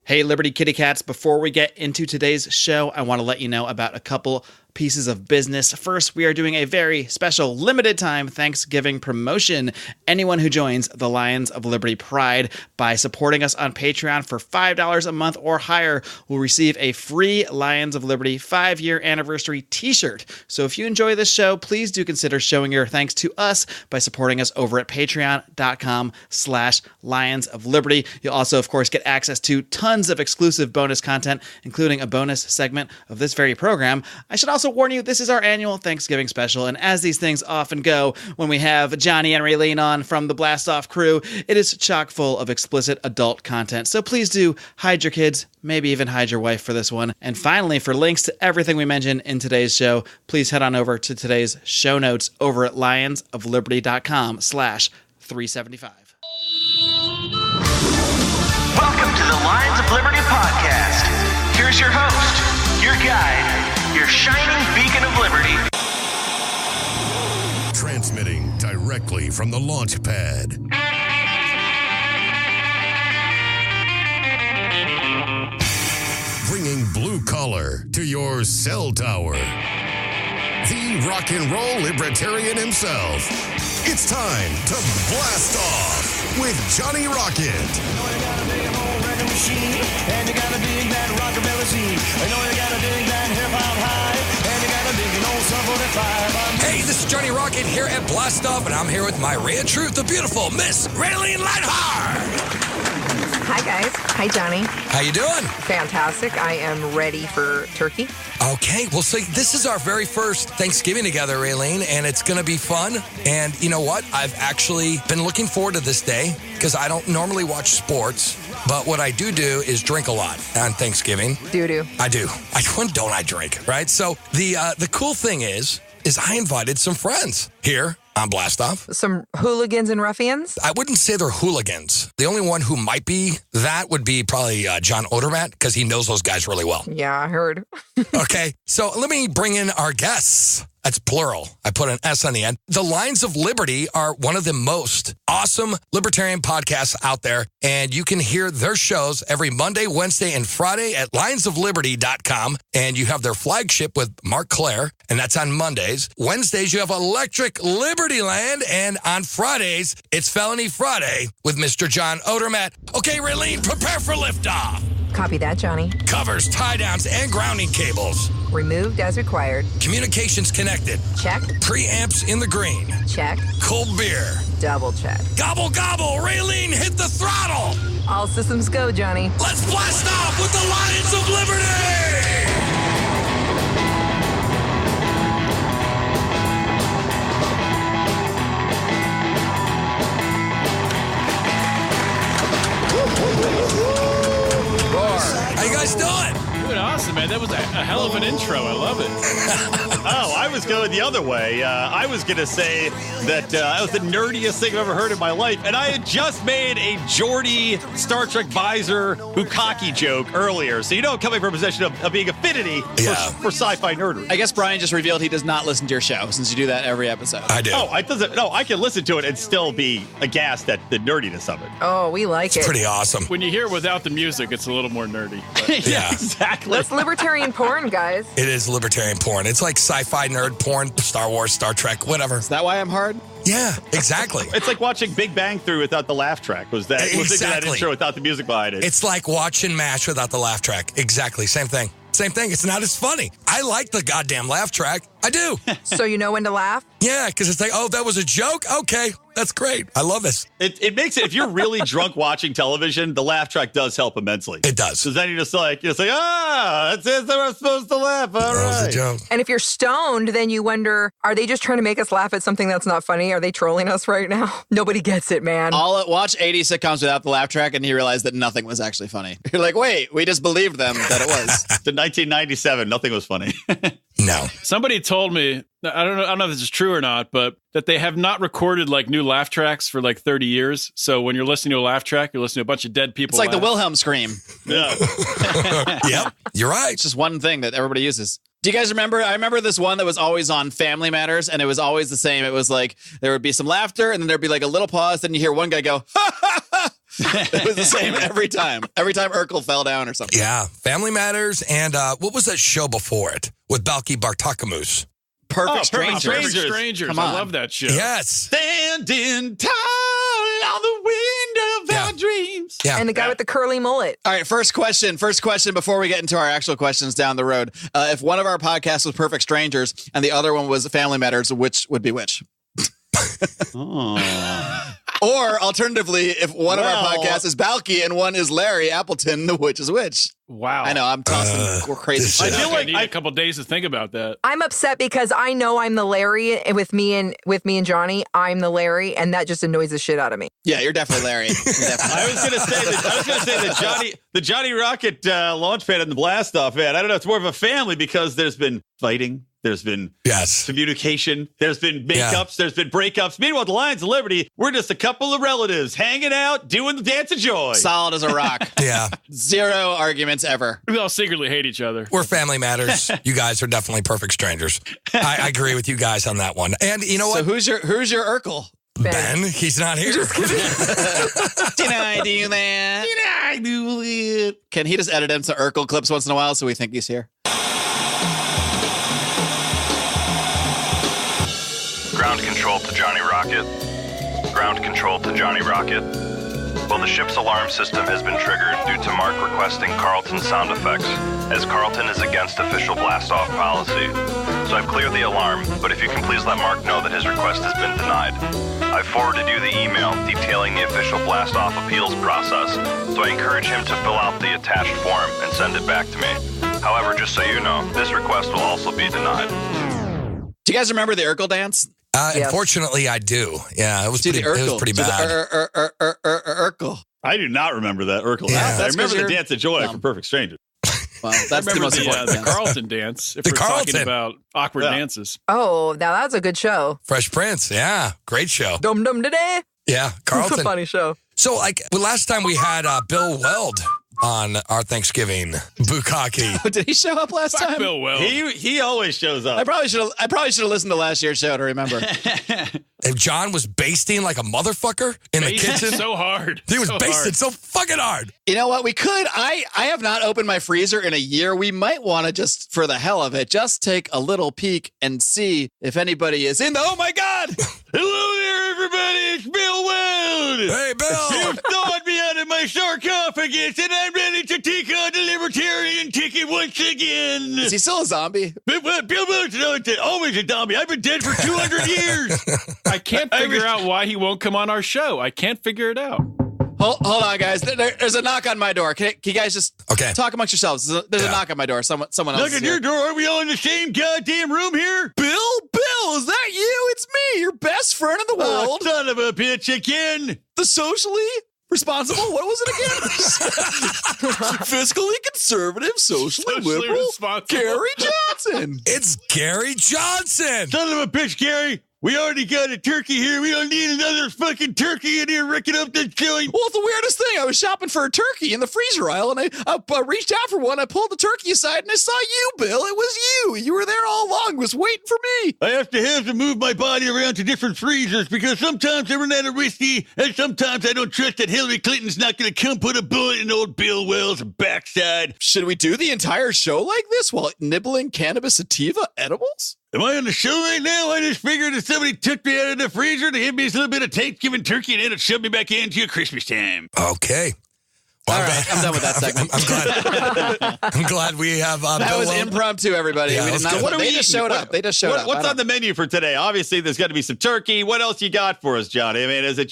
Hey, Liberty Kitty Cats, before we get into today's show, I want to let you know about a couple pieces of business. First, we are doing a very special limited time Thanksgiving promotion. Anyone who joins the Lions of Liberty Pride by supporting us on Patreon for $5 a month or higher will receive a free Lions of Liberty 5-year anniversary t-shirt. So if you enjoy this show, please do consider showing your thanks to us by supporting us over at patreon.com/Lions of Liberty. You'll also, of course, get access to tons of exclusive bonus content, including a bonus segment of this very program. I should also warn you, this is our annual Thanksgiving special, and as these things often go, when we have Johnny and Raylene on from the Blast Off crew, it is chock full of explicit adult content. So please do hide your kids, maybe even hide your wife for this one. And finally, for links to everything we mentioned in today's show, please head on over to today's show notes over at lionsofliberty.com/375. Welcome to the Lions of Liberty podcast. Here's your host, your guide, your shining beacon of liberty. Transmitting directly from the launch pad. Bringing blue collar to your cell tower. The rock and roll libertarian himself. It's time to blast off with Johnny Rocket. And you gotta dig that rockabilly scene. I know you gotta dig that hip-hop high. And you gotta dig an old Sub 45. Hey, this is Johnny Rocket here at Blast Off, and I'm here with my ray of truth, the beautiful Miss Raylene Lightheart. Hi, guys. Hi, Johnny. How you doing? Fantastic. I am ready for turkey. Okay, well, so this is our very first Thanksgiving together, Raylene, and it's going to be fun. And you know what? I've actually been looking forward to this day because I don't normally watch sports, but what I do is drink a lot on Thanksgiving. Do. I do. When don't I drink, right? So the cool thing is I invited some friends here on Blast Off. Some hooligans and ruffians? I wouldn't say they're hooligans. The only one who might be that would be probably John Odermatt, because he knows those guys really well. Yeah, I heard. Okay, so let me bring in our guests. That's plural. I put an S on the end. The Lions of Liberty are one of the most awesome libertarian podcasts out there, and you can hear their shows every Monday, Wednesday, and Friday at lionsofliberty.com, and you have their flagship with Marc, and that's on Mondays. Wednesdays, you have Electric Liberty Land, and on Fridays, it's Felony Friday with Mr. John Odermatt. Okay, Raylene, prepare for liftoff. Copy that, Johnny. Covers, tie-downs, and grounding cables. Removed as required. Communications connected. Check. Preamps in the green. Check. Cold beer. Double check. Gobble, gobble. Raylene, hit the throttle. All systems go, Johnny. Let's blast off with the Lions of Liberty. How you guys doing? Doing awesome, man. That was a hell of an intro. I love it. Oh, I was going the other way. I was going to say that that was the nerdiest thing I've ever heard in my life. And I had just made a Geordie Star Trek visor bukkake joke earlier. So, coming from a position of being affinity for sci-fi nerdery. I guess Brian just revealed he does not listen to your show, since you do that every episode. I do. Oh, I can listen to it and still be aghast at the nerdiness of it. Oh, we like it. Pretty awesome. When you hear it without the music, it's a little more nerdy. Yeah, exactly. That's libertarian porn, guys. It is libertarian porn. It's like sci-fi nerd porn, Star Wars, Star Trek, whatever. Is that why I'm hard? Yeah, exactly. It's like watching Big Bang Theory without the laugh track. Listening to that intro without the music behind it. It's like watching MASH without the laugh track. Exactly. Same thing. It's not as funny. I like the goddamn laugh track. I do. So you know when to laugh? Yeah, because it's like, oh, that was a joke? Okay, that's great. I love this. It makes it, if you're really drunk watching television, the laugh track does help immensely. It does. Because then you're just like, that's it, they were supposed to laugh. All that was right. a joke. And if you're stoned, then you wonder, are they just trying to make us laugh at something that's not funny? Are they trolling us right now? Nobody gets it, man. I'll watch 80 sitcoms without the laugh track, and you realize that nothing was actually funny. You're like, wait, we just believed them that it was. To 1997, nothing was funny. No. Somebody told me, I don't know if this is true or not, but that they have not recorded like new laugh tracks for like 30 years. So when you're listening to a laugh track, you're listening to a bunch of dead people. It's like laugh. the Wilhelm scream. Yeah. Yep, you're right. It's just one thing that everybody uses. Do you guys remember? I remember this one that was always on Family Matters, and it was always the same. It was like there would be some laughter, and then there'd be like a little pause, then you hear one guy go, ha, ha, ha. It was the same every time. Every time Urkel fell down or something. Yeah, Family Matters, and what was that show before it with Balki Bartakamus? Perfect Strangers. Perfect Strangers. Come on. I love that show. Yes. Standing tall on the wind of our dreams. Yeah. And the guy with the curly mullet. All right, first question before we get into our actual questions down the road. If one of our podcasts was Perfect Strangers and the other one was Family Matters, which would be which? Or alternatively, if one of our podcasts is Balki and one is Larry Appleton, which is which? Wow. I know, I'm tossing crazy I shit. feel like I need a couple days to think about that. I'm upset because I know I'm the Larry, and with me and Johnny, I'm the Larry, and that just annoys the shit out of me. Yeah, you're definitely Larry. I was gonna say that the Johnny Rocket launchpad and the blast off, man. I don't know. It's more of a family because there's been fighting. There's been communication. There's been makeups. There's been breakups. Meanwhile, the Lions of Liberty, we're just a couple of relatives hanging out, doing the dance of joy. Solid as a rock. Yeah. Zero arguments ever. We all secretly hate each other. We're Family Matters. You guys are definitely Perfect Strangers. I agree with you guys on that one. And you know what? So who's your Urkel? Ben, he's not here. Did I do that? Did I do it? Can he just edit in some Urkel clips once in a while so we think he's here? Ground control to Johnny Rocket. Ground control to Johnny Rocket. Well, the ship's alarm system has been triggered due to Marc requesting Carlton sound effects, as Carlton is against official blast-off policy. So I've cleared the alarm, but if you can please let Marc know that his request has been denied. I've forwarded you the email detailing the official blast-off appeals process, so I encourage him to fill out the attached form and send it back to me. However, just so you know, this request will also be denied. Do you guys remember the Urkel dance? Yes. Unfortunately, I do. Yeah, it was pretty bad. Urkel. I do not remember that Urkel. Yeah. I remember the dance of joy from Perfect Strangers. Well, that's the most important the dance. Carlton dance. If The we're Carlton. talking about awkward dances. Oh, now that's a good show. Fresh Prince. Yeah, great show. Dum dum da da. Yeah, It's a Carlton. funny show. So, last time we had Bill Weld on our Thanksgiving bukkake. Did he show up last Fuck time? Bill Weld. He always shows up. I probably should have listened to last year's show to remember. If John was basting like a motherfucker in the kitchen. so hard. He was so basting hard. so fucking hard. You know what? We could. I have not opened my freezer in a year. We might want to just, for the hell of it, just take a little peek and see if anybody is in the. Oh my God! Hello there, everybody. It's Bill Weld. Hey, Bill. You've thawed me out of my sarcophagus, and I'm ready to take on the libertarian ticket once again. Is he still a zombie? Bill Weld's always a zombie. I've been dead for 200 years. I can't figure out why he won't come on our show. I can't figure it out. Hold on, guys. There's a knock on my door. Can you guys just talk amongst yourselves? There's a knock on my door. Someone else. Knock is on here. your door. Are we all in the same goddamn room here? Bill, is that you? It's me, your best friend in the world. Oh, son of a bitch again. The socially responsible. What was it again? Fiscally conservative, socially liberal. responsible. Gary Johnson. It's Gary Johnson. Son of a bitch, Gary. We already got a turkey here. We don't need another fucking turkey in here wrecking up the joint. Well, it's the weirdest thing. I was shopping for a turkey in the freezer aisle, and I reached out for one. I pulled the turkey aside, and I saw you, Bill. It was you. You were there all along. Was waiting for me. I have to move my body around to different freezers because sometimes I run out of whiskey, and sometimes I don't trust that Hillary Clinton's not going to come put a bullet in old Bill Well's backside. Should we do the entire show like this while nibbling cannabis sativa edibles? Am I on the show right now? I just figured that somebody took me out of the freezer to give me a little bit of Thanksgiving turkey and then it shoved me back into Christmas time. Okay. Well, All right, I'm done with that segment. I'm glad we have that Bill was Weld. impromptu, everybody. Yeah, we did not, What are they we just eating? showed up. They just showed up. What's on the menu for today? Obviously, there's got to be some turkey. What else you got for us, Johnny? I mean, is it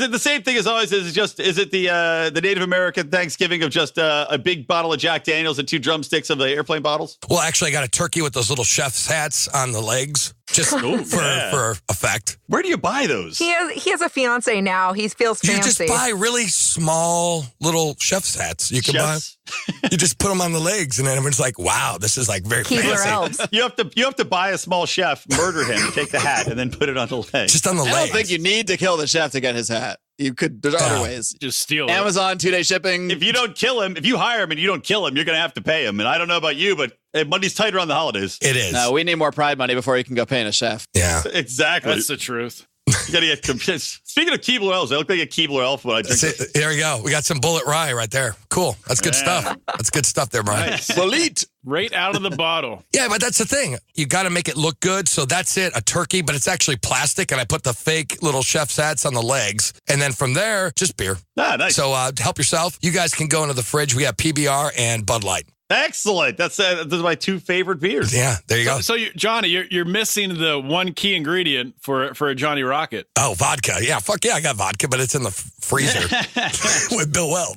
the same thing as always? Is it the Native American Thanksgiving of just a big bottle of Jack Daniels and 2 drumsticks of the airplane bottles? Well, actually, I got a turkey with those little chef's hats on the legs, just for effect. Where do you buy those? He has a fiance now. He feels You fancy. just buy really small little chef's hats. You can Chefs? buy. You just put them on the legs, and then everyone's like, "Wow, this is like very Keebler fancy." elves. You have to buy a small chef, murder him, take the hat, and then put it on the leg. Just on the I legs. don't think you need to kill the chef to get his hat. You could. There's other ways. Just steal it. Amazon 2-day shipping. If you don't kill him, if you hire him and you don't kill him, you're going to have to pay him. And I don't know about you, but money's tight around the holidays. It is. No, we need more Pride money before you can go paying a chef. Yeah. Exactly. That's the truth. You gotta get. Speaking of Keebler Elves, I look like a Keebler Elf when I drink. There we go. We got some bullet rye right there. Cool. That's good stuff. That's good stuff there, Brian. Nice. Elite. Right out of the bottle. Yeah, but that's the thing. You got to make it look good. So that's it, a turkey, but it's actually plastic, and I put the fake little chef's hats on the legs. And then from there, just beer. Ah, nice. So help yourself. You guys can go into the fridge. We have PBR and Bud Light. Excellent. Those are my two favorite beers. Yeah, there you go. So Johnny, you're missing the one key ingredient for a Johnny Rocket. Oh, vodka. Yeah, fuck yeah, I got vodka, but it's in the freezer with Bill Weld.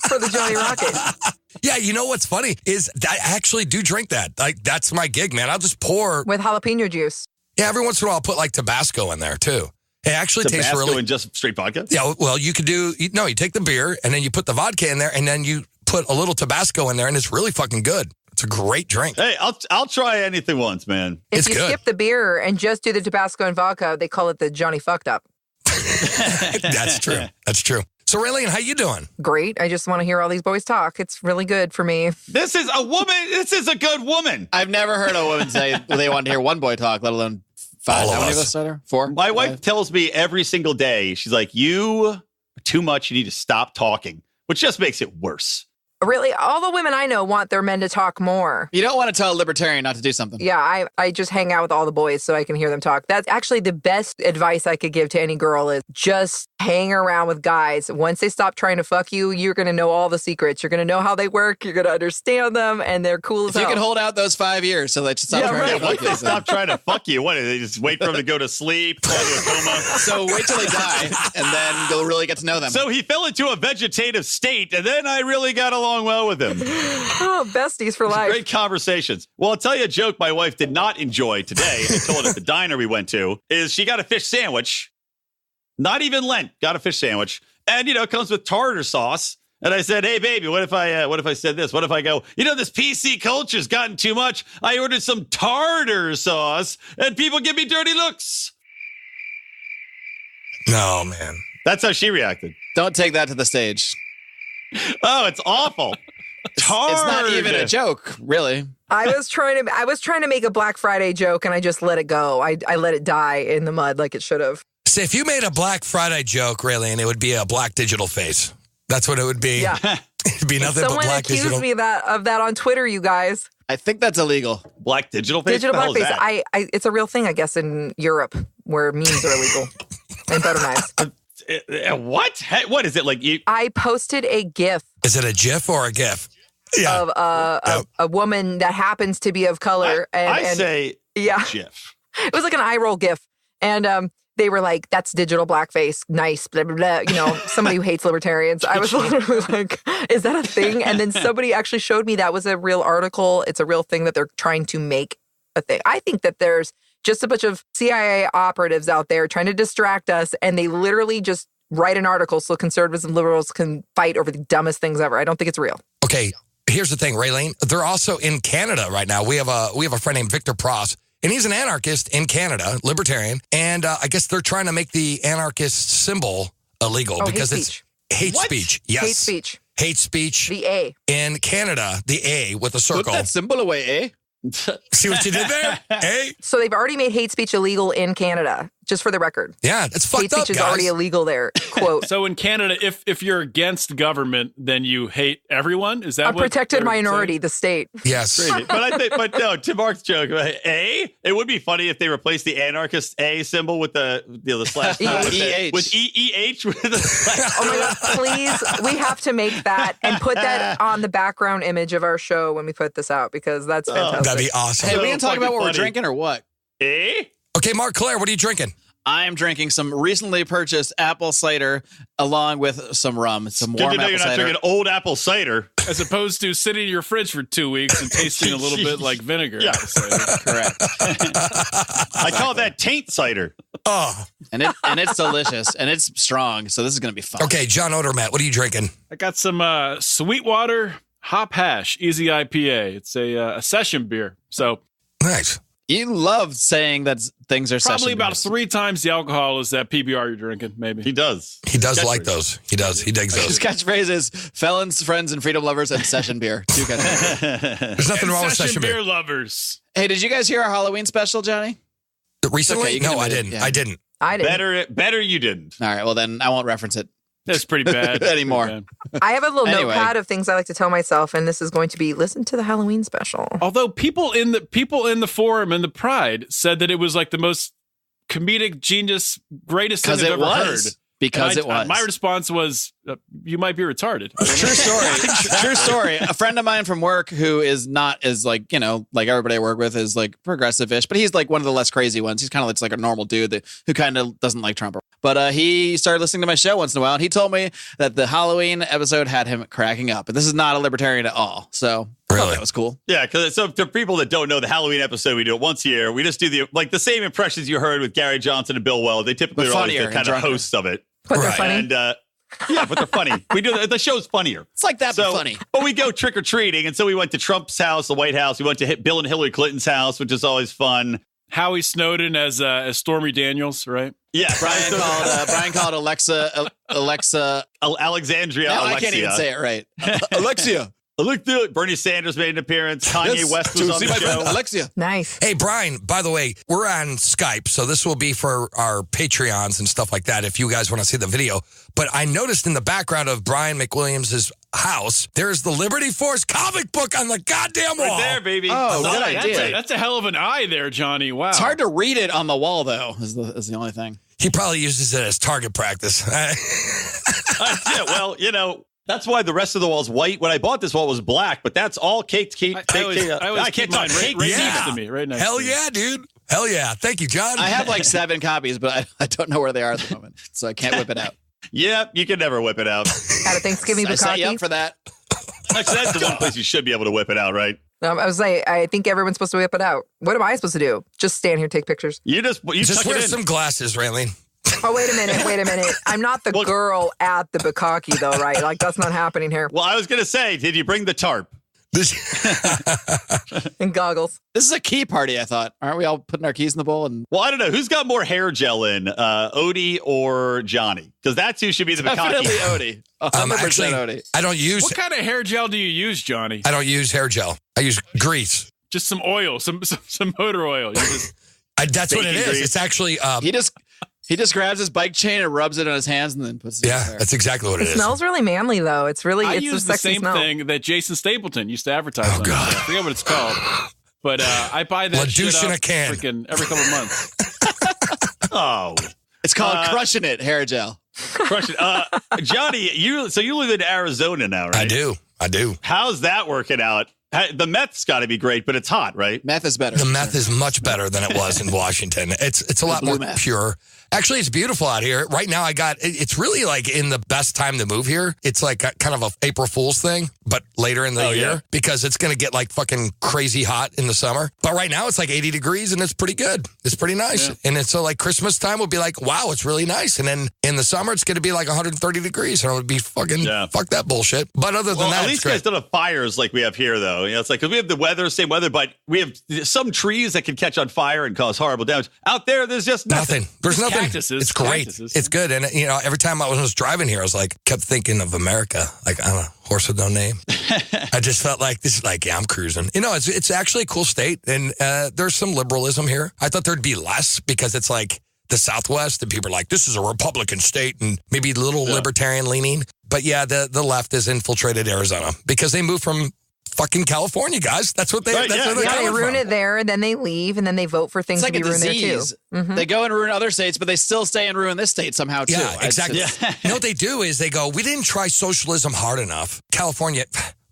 For the Johnny Rocket. Yeah, you know what's funny is I actually do drink that. Like, that's my gig, man. I'll just pour. With jalapeno juice. Yeah, every once in a while I'll put like Tabasco in there too. It actually tastes Tabasco really. and just straight vodka? Yeah, well, you could you take the beer and then you put the vodka in there and then you put a little Tabasco in there and it's really fucking good. It's a great drink. Hey, I'll try anything once, man. If It's you good. skip the beer and just do the Tabasco and vodka, they call it the Johnny Fucked Up. That's true. That's true. So, Raylene, how you doing? Great. I just want to hear all these boys talk. It's really good for me. This is a woman. This is a good woman. I've never heard a woman say they want to hear one boy talk, let alone five. All of How many of us. us are there? 4? My wife 5? tells me every single day, she's like, you are too much. You need to stop talking, which just makes it worse. Really, all the women I know want their men to talk more. You don't want to tell a libertarian not to do something. Yeah, I just hang out with all the boys so I can hear them talk. That's actually the best advice I could give to any girl is just hang around with guys. Once they stop trying to fuck you, you're going to know all the secrets. You're going to know how they work. You're going to understand them, and they're cool as If you hell. can hold out those 5 years so that you stop trying to Once fuck they you. stop trying to fuck you, what? They just wait for him to go to sleep, fall into a coma. So wait till they die, and then you'll really get to know them. So he fell into a vegetative state, and then I really got along well with him. Oh, besties for life. Great conversations. Well, I'll tell you a joke my wife did not enjoy today. I told her at the diner we went to is she got a fish sandwich. Not even Lent, got a fish sandwich. And, it comes with tartar sauce. And I said, hey, baby, what if I said this? What if I go, this PC culture's gotten too much. I ordered some tartar sauce and people give me dirty looks. No, man. That's how she reacted. Don't take that to the stage. Oh, it's awful. It's not even a joke, really. I was trying to make a Black Friday joke, and I just let it go. I let it die in the mud like it should have. See, if you made a Black Friday joke, Raylene, it would be a black digital face. That's what it would be. Yeah. It'd be nothing but Someone black accused digital. me of that on Twitter, you guys. I think that's illegal. Black digital face? Digital What the hell blackface. is that? It's a real thing, I guess, in Europe where memes are illegal and butter knives. What? Hey, what is it like? I posted a GIF Is it a GIF or a GIF? Yeah. of a woman that happens to be of color. I and say yeah, GIF. it was like an eye roll GIF, and they were like, "That's digital blackface, nice." Blah blah blah. Somebody who hates libertarians. I was literally like, "Is that a thing?" And then somebody actually showed me that was a real article. It's a real thing that they're trying to make a thing. I think that there's just a bunch of CIA operatives out there trying to distract us, and they literally just write an article so conservatives and liberals can fight over the dumbest things ever. I don't think it's real. Okay, here's the thing, Raylene. They're also in Canada right now. We have a friend named Victor Pross, and he's an anarchist in Canada, libertarian. And I guess they're trying to make the anarchist symbol illegal because it's hate speech. Yes, Hate speech. Hate speech. The A. In Canada, the A with a circle. Put that symbol away, eh? See what you did there? Hey? So they've already made hate speech illegal in Canada, just for the record. Yeah, it's fucked Hate up, speech is guys. already illegal there. Quote. So in Canada, if you're against government, then you hate everyone? Is that A what protected they're minority, saying? the state. Yes. Crazy. But no, to Mark's joke, A, it would be funny if they replaced the anarchist A symbol with the slash EH. with EEH with the slash. Oh my God, please, we have to make that and put that on the background image of our show when we put this out, because that's fantastic. That'd be awesome. Hey, So we can talk about what we're funny. drinking or what? A? Okay, Mark Claire, what are you drinking? I am drinking some recently purchased apple cider along with some rum. Some Good warm to know apple you're not cider. drinking old apple cider. As opposed to sitting in your fridge for 2 weeks and tasting a little bit like vinegar. Yeah. Correct. I call that taint cider. Oh, And it's delicious and it's strong. So this is going to be fun. okay, John Odermatt, what are you drinking? I got some Sweetwater Hop Hash Easy IPA. It's a session beer. So Nice. You love saying that things are probably session about beers. 3 times the alcohol as that PBR you're drinking, maybe. He does. He does Catchphrase. like those. He does. He digs His those. catchphrase is felons, friends, and freedom lovers and session beer. 2 catchphrases. There's nothing wrong with session beer. lovers. Hey, did you guys hear our Halloween special, Johnny? Recently? Okay, you can no, I admit it, didn't. yeah. I didn't. I didn't. Better you didn't. All right, well then I won't reference it That's pretty bad. anymore. Pretty bad. I have a little Anyway. notepad of things I like to tell myself, and this is going to be listen to the Halloween special. Although people in the forum and the Pride said that it was like the most comedic genius, greatest thing Because they've it ever was. heard. Because And it was. My response was, "You might be retarded." True story. True story. A friend of mine from work who is not as like, like everybody I work with is like progressive-ish, but he's like one of the less crazy ones. He's kind of like a normal dude who kind of doesn't like Trump. But he started listening to my show once in a while, and he told me that the Halloween episode had him cracking up. And this is not a libertarian at all. So I thought that was cool. Yeah, because so to people that don't know, the Halloween episode, we do it once a year. We just do the same impressions you heard with Gary Johnson and Bill Weld. They typically But are always funnier the kind and of hosts of it. But they're funny. And but they're funny. We do the show's funnier. It's like that, but funny. But we go trick or treating, and so we went to Trump's house, the White House. We went to Bill and Hillary Clinton's house, which is always fun. Howie Snowden as Stormy Daniels, right? Yeah, Brian called Alexa. Alexandria. Now Alexia. I can't even say it right. Alexia. Bernie Sanders made an appearance. Kanye West was on the show. Alexia. Nice. Hey, Brian, by the way, we're on Skype, so this will be for our Patreons and stuff like that if you guys want to see the video. But I noticed in the background of Brian McWilliams' house, there's the Liberty Force comic book on the goddamn wall. Right there, baby. Oh, good idea. That's a hell of an eye there, Johnny. Wow. It's hard to read it on the wall, though, is the only thing. He probably uses it as target practice. Yeah, well, that's why the rest of the wall's white. When I bought this wall, it was black, but that's all caked. I always keep mine right next to me. Right next Hell to me. yeah, dude. Hell yeah. Thank you, John. I have like 7 copies, but I don't know where they are at the moment, so I can't whip it out. Yeah, you can never whip it out. Had a Thanksgiving I set you up bukkake. for that. Actually, that's the one place you should be able to whip it out, right? I was like, I think everyone's supposed to whip it out. What am I supposed to do? Just stand here, take pictures? You Just tuck wear it in. some glasses, Raylene. Oh, wait a minute. I'm not the girl at the bukkake, though, right? Like, that's not happening here. Well, I was going to say, did you bring the tarp? And goggles. This is a key party, I thought. Aren't we all putting our keys in the bowl? And Well, I don't know. Who's got more hair gel in, Odie or Johnny? Because that's who should be the definitely bukkake. Odie. 100% Actually, Odie. I don't use What kind of hair gel do you use, Johnny? I don't use hair gel. I use grease. Just some oil, some motor oil. You just That's what it Bacon is. grease. It's actually He just grabs his bike chain and rubs it on his hands and then puts it in yeah, there. that's exactly what It it is. smells really manly, though. It's really, I it's a use the sexy same smell. thing that Jason Stapleton used to advertise on. God. I forget what it's called. But I buy that shit Douche in up a can. freaking every couple of months. Oh, It's called Crushing It hair gel. crush it. Johnny, you live in Arizona now, right? I do. How's that working out? The meth's got to be great, but it's hot, right? Meth is better. The meth is much better than it was in Washington. It's a lot more Blue meth. pure. Actually, it's beautiful out here. Right now, it's really like in the best time to move here. It's like kind of a April Fool's thing, but later in the year because it's going to get like fucking crazy hot in the summer. But right now, it's like 80 degrees and it's pretty good. It's pretty nice. Yeah. And it's so like Christmas time will be like, wow, it's really nice. And then in the summer, it's going to be like 130 degrees. And it would be fucking, fuck that bullshit. But other than that, at least you guys don't have fires like we have here, though. It's like, because we have the weather, same weather, but we have some trees that can catch on fire and cause horrible damage. Out there, there's just nothing. There's nothing. Cactuses. It's great. Cactuses. It's good. And, every time I was driving here, I was like, kept thinking of America. Like, I don't know, horse with no name. I just felt like this is like, yeah, I'm cruising. It's actually a cool state. And there's some liberalism here. I thought there'd be less because it's like the Southwest and people are like, this is a Republican state and maybe a little libertarian leaning. But yeah, the left has infiltrated Arizona because they moved from fucking California, guys. That's what they. Right, that's where they're Yeah, they coming ruin from. it there, and then they leave, and then they vote for things It's like to a be ruined there too. disease. They go and ruin other states, but they still stay and ruin this state somehow too. Yeah, exactly. You know what they do is they go, we didn't try socialism hard enough. California,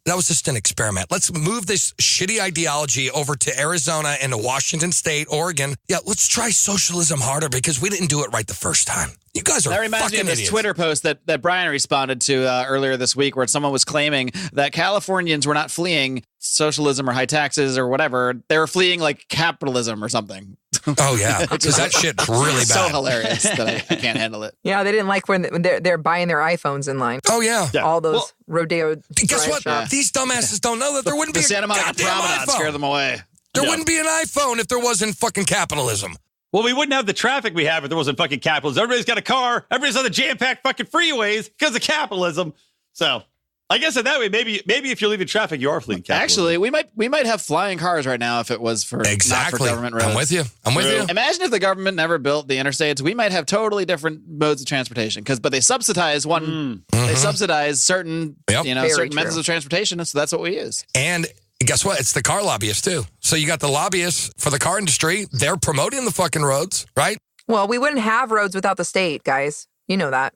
that was just an experiment. Let's move this shitty ideology over to Arizona and to Washington State, Oregon. Yeah, let's try socialism harder because we didn't do it right the first time. You guys are That reminds me fucking of this idiots. Twitter post that Brian responded to earlier this week where someone was claiming that Californians were not fleeing socialism or high taxes or whatever. They were fleeing like capitalism or something. Oh, yeah. Because that shit's really bad. So hilarious that I can't handle it. Yeah, they didn't like when they're buying their iPhones in line. Oh, yeah. All those rodeo. Guess drive what? shops. These dumbasses don't know that there wouldn't The be a Santa Monica goddamn Promenade iPhone. scared them away. There wouldn't be an iPhone if there wasn't fucking capitalism. Well, we wouldn't have the traffic we have if there wasn't fucking capitalism. Everybody's got a car. Everybody's on the jam-packed fucking freeways because of capitalism. So, I guess in that way, maybe if you're leaving traffic, you are fleeing capitalism. Actually, we might have flying cars right now if it was for not for government roads. I'm with you. Imagine if the government never built the interstates, we might have totally different modes of transportation. But they subsidize they subsidize certain certain methods of transportation, so that's what we use. And guess what? It's the car lobbyists too. So you got the lobbyists for the car industry. They're promoting the fucking roads, right? Well, we wouldn't have roads without the state, guys. You know that.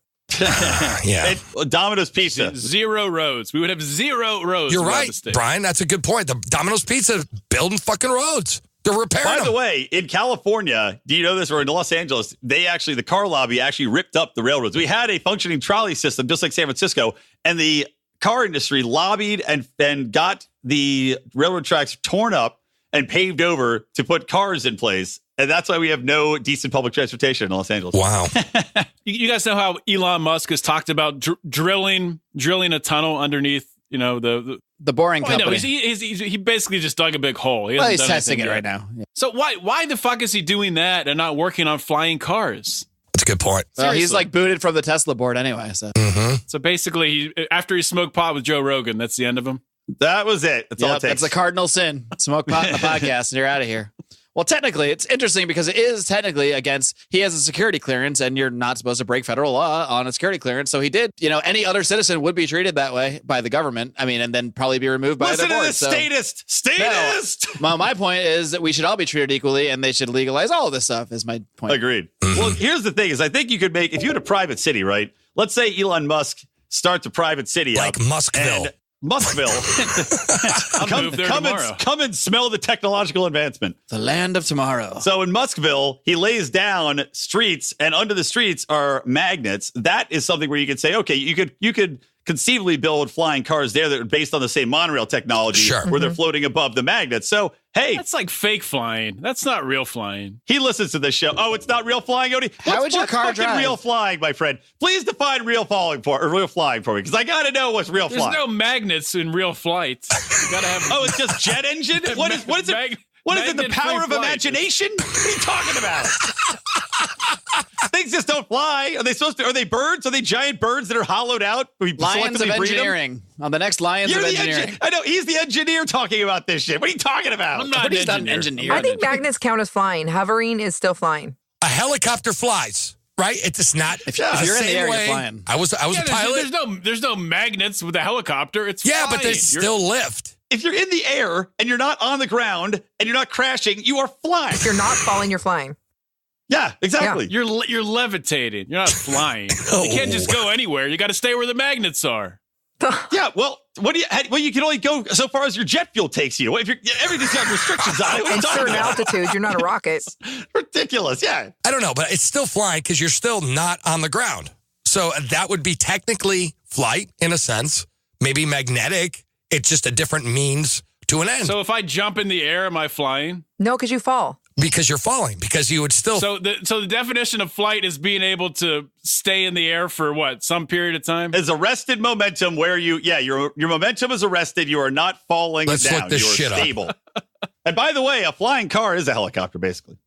Yeah. Domino's Pizza. Zero roads. We would have zero roads. You're right, Brian. That's a good point. The Domino's Pizza building fucking roads. They're repairing By them. the way, in California, do you know this? Or in Los Angeles, the car lobby actually ripped up the railroads. We had a functioning trolley system, just like San Francisco, and the car industry lobbied and got the railroad tracks torn up and paved over to put cars in place. And that's why we have no decent public transportation in Los Angeles. Wow. You guys know how Elon Musk has talked about drilling a tunnel underneath, the boring company. No, he basically just dug a big hole. He's testing it right now. Yeah. So why the fuck is he doing that and not working on flying cars? That's a good point. Well, he's like booted from the Tesla board anyway. So, So basically, after he smoked pot with Joe Rogan, that's the end of him. That was it. That's all it takes. That's the cardinal sin. Smoke pot in the podcast and you're out of here. Well, technically, it's interesting because it is technically he has a security clearance and you're not supposed to break federal law on a security clearance. So he did, any other citizen would be treated that way by the government. I mean, and then probably be removed by the board. Listen to this statist. No, my point is that we should all be treated equally and they should legalize all of this stuff is my point. Agreed. Well, here's the thing is I think you could make, if you had a private city, right? Let's say Elon Musk starts a private city like Muskville. Come and smell the technological advancement. The land of tomorrow. So in Muskville, he lays down streets, and under the streets are magnets. That is something where you could say, okay, you could conceivably build flying cars there that are based on the same monorail technology, where they're floating above the magnets. So hey, that's like fake flying. That's not real flying. He listens to this show. Oh, it's not real flying, Odie. How would your car drive? Real flying, my friend. Please define real flying for me, because I got to know what's real flying. There's no magnets in real flight. You gotta have. Oh, it's just jet engine. What is it? What is it? The power of imagination? What are you talking about? Things just don't fly. Are they supposed to? Are they birds? Are they giant birds that are hollowed out? Lions of engineering. On the next Lions of engineering. I know he's the engineer talking about this shit. What are you talking about? I'm not an engineer. I think magnets count as flying. Hovering is still flying. A helicopter flies. Right? It's not. If you're in the air, you're flying. I was a pilot. There's no magnets with a helicopter. It's flying. But there's still lift. If you're in the air and you're not on the ground and you're not crashing, you are flying. If you're not falling, you're flying. Yeah, exactly. Yeah. You're levitating. You're not flying. You can't just go anywhere. You got to stay where the magnets are. Yeah, well, you can only go so far as your jet fuel takes you. If everything's got restrictions on it, at certain altitudes, you're not a rocket. Ridiculous. Yeah, I don't know, but it's still flying because you're still not on the ground. So that would be technically flight in a sense, maybe magnetic. It's just a different means to an end. So if I jump in the air, am I flying? No, because you fall. Because you're falling. Because you would still. So the definition of flight is being able to stay in the air for what? Some period of time? Is arrested momentum where your momentum is arrested. You are not falling down. Let's look this you are shit stable. And by the way, a flying car is a helicopter, basically.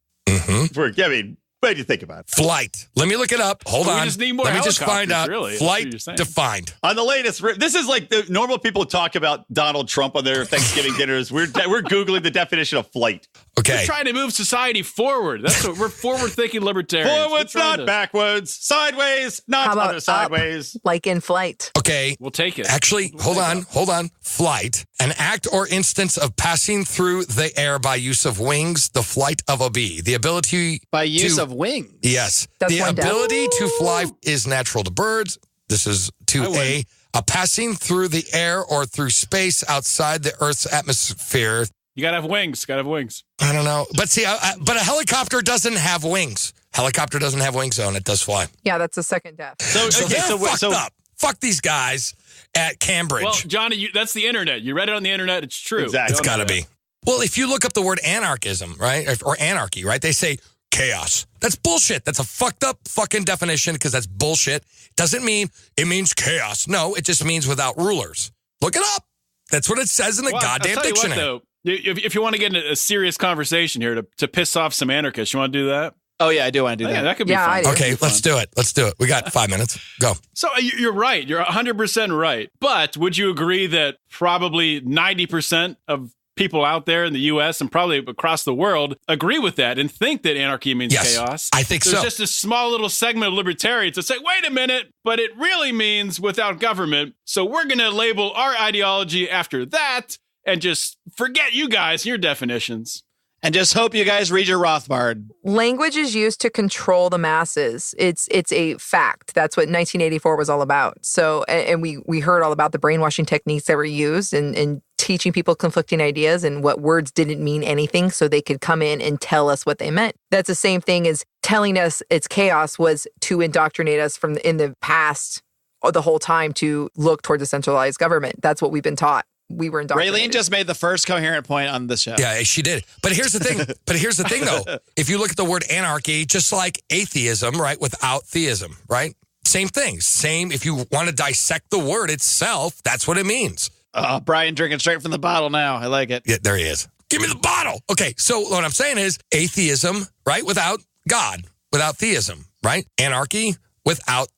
What do you think about it? Flight. Let me look it up. Hold on. We just need more Let me just find out. Really. Flight defined. On the latest, this is like the normal people talk about Donald Trump on their Thanksgiving dinners. We're Googling the definition of flight. Okay. We're trying to move society forward. That's what we're forward-thinking libertarians. Forwards, not backwards. Sideways, not other sideways. Like in flight. Okay. We'll take it. Actually, hold on. Flight. An act or instance of passing through the air by use of wings, the flight of a bee. The ability by use of wings. Yes. That's the ability to fly is natural to birds. This is 2A. A passing through the air or through space outside the Earth's atmosphere. You gotta have wings. I don't know. But see, but a helicopter doesn't have wings. Helicopter doesn't have wings, though, and it does fly. Yeah, that's a second death. So they're fucked up. Fuck these guys at Cambridge. Well, Johnny, that's the internet. You read it on the internet. It's true. Exactly. It's got to be. Well, if you look up the word anarchism, right, or anarchy, right, they say chaos. That's bullshit. That's a fucked up fucking definition because that's bullshit. Doesn't mean it means chaos. No, it just means without rulers. Look it up. That's what it says in the goddamn dictionary. If you want to get into a serious conversation here to piss off some anarchists, you want to do that? Oh, yeah, I do want to do that. Yeah, that could be Yeah, I fun. do. Okay, let's do it. Let's do it. We got 5 minutes. Go. So you're right. You're 100% right. But would you agree that probably 90% of people out there in the U.S. and probably across the world agree with that and think that anarchy means Yes, chaos? I think There's so. just a small little segment of libertarians that say, wait a minute, but it really means without government. So we're going to label our ideology after that and just forget you guys and your definitions. And just hope you guys read your Rothbard. Language is used to control the masses. It's a fact. That's what 1984 was all about. So, and we heard all about the brainwashing techniques that were used and teaching people conflicting ideas and what words didn't mean anything so they could come in and tell us what they meant. That's the same thing as telling us it's chaos was to indoctrinate us from in the past or the whole time to look towards a centralized government. That's what we've been taught. We were indoctrinated. Raylene just made the first coherent point on this show. Yeah, she did. But here's the thing. Though. If you look at the word anarchy, just like atheism, right, without theism, right? Same thing. Same, if you want to dissect the word itself, that's what it means. Brian drinking straight from the bottle now. I like it. Yeah, there he is. Give me the bottle. Okay, so what I'm saying is atheism, right, without God, without theism, right? Anarchy without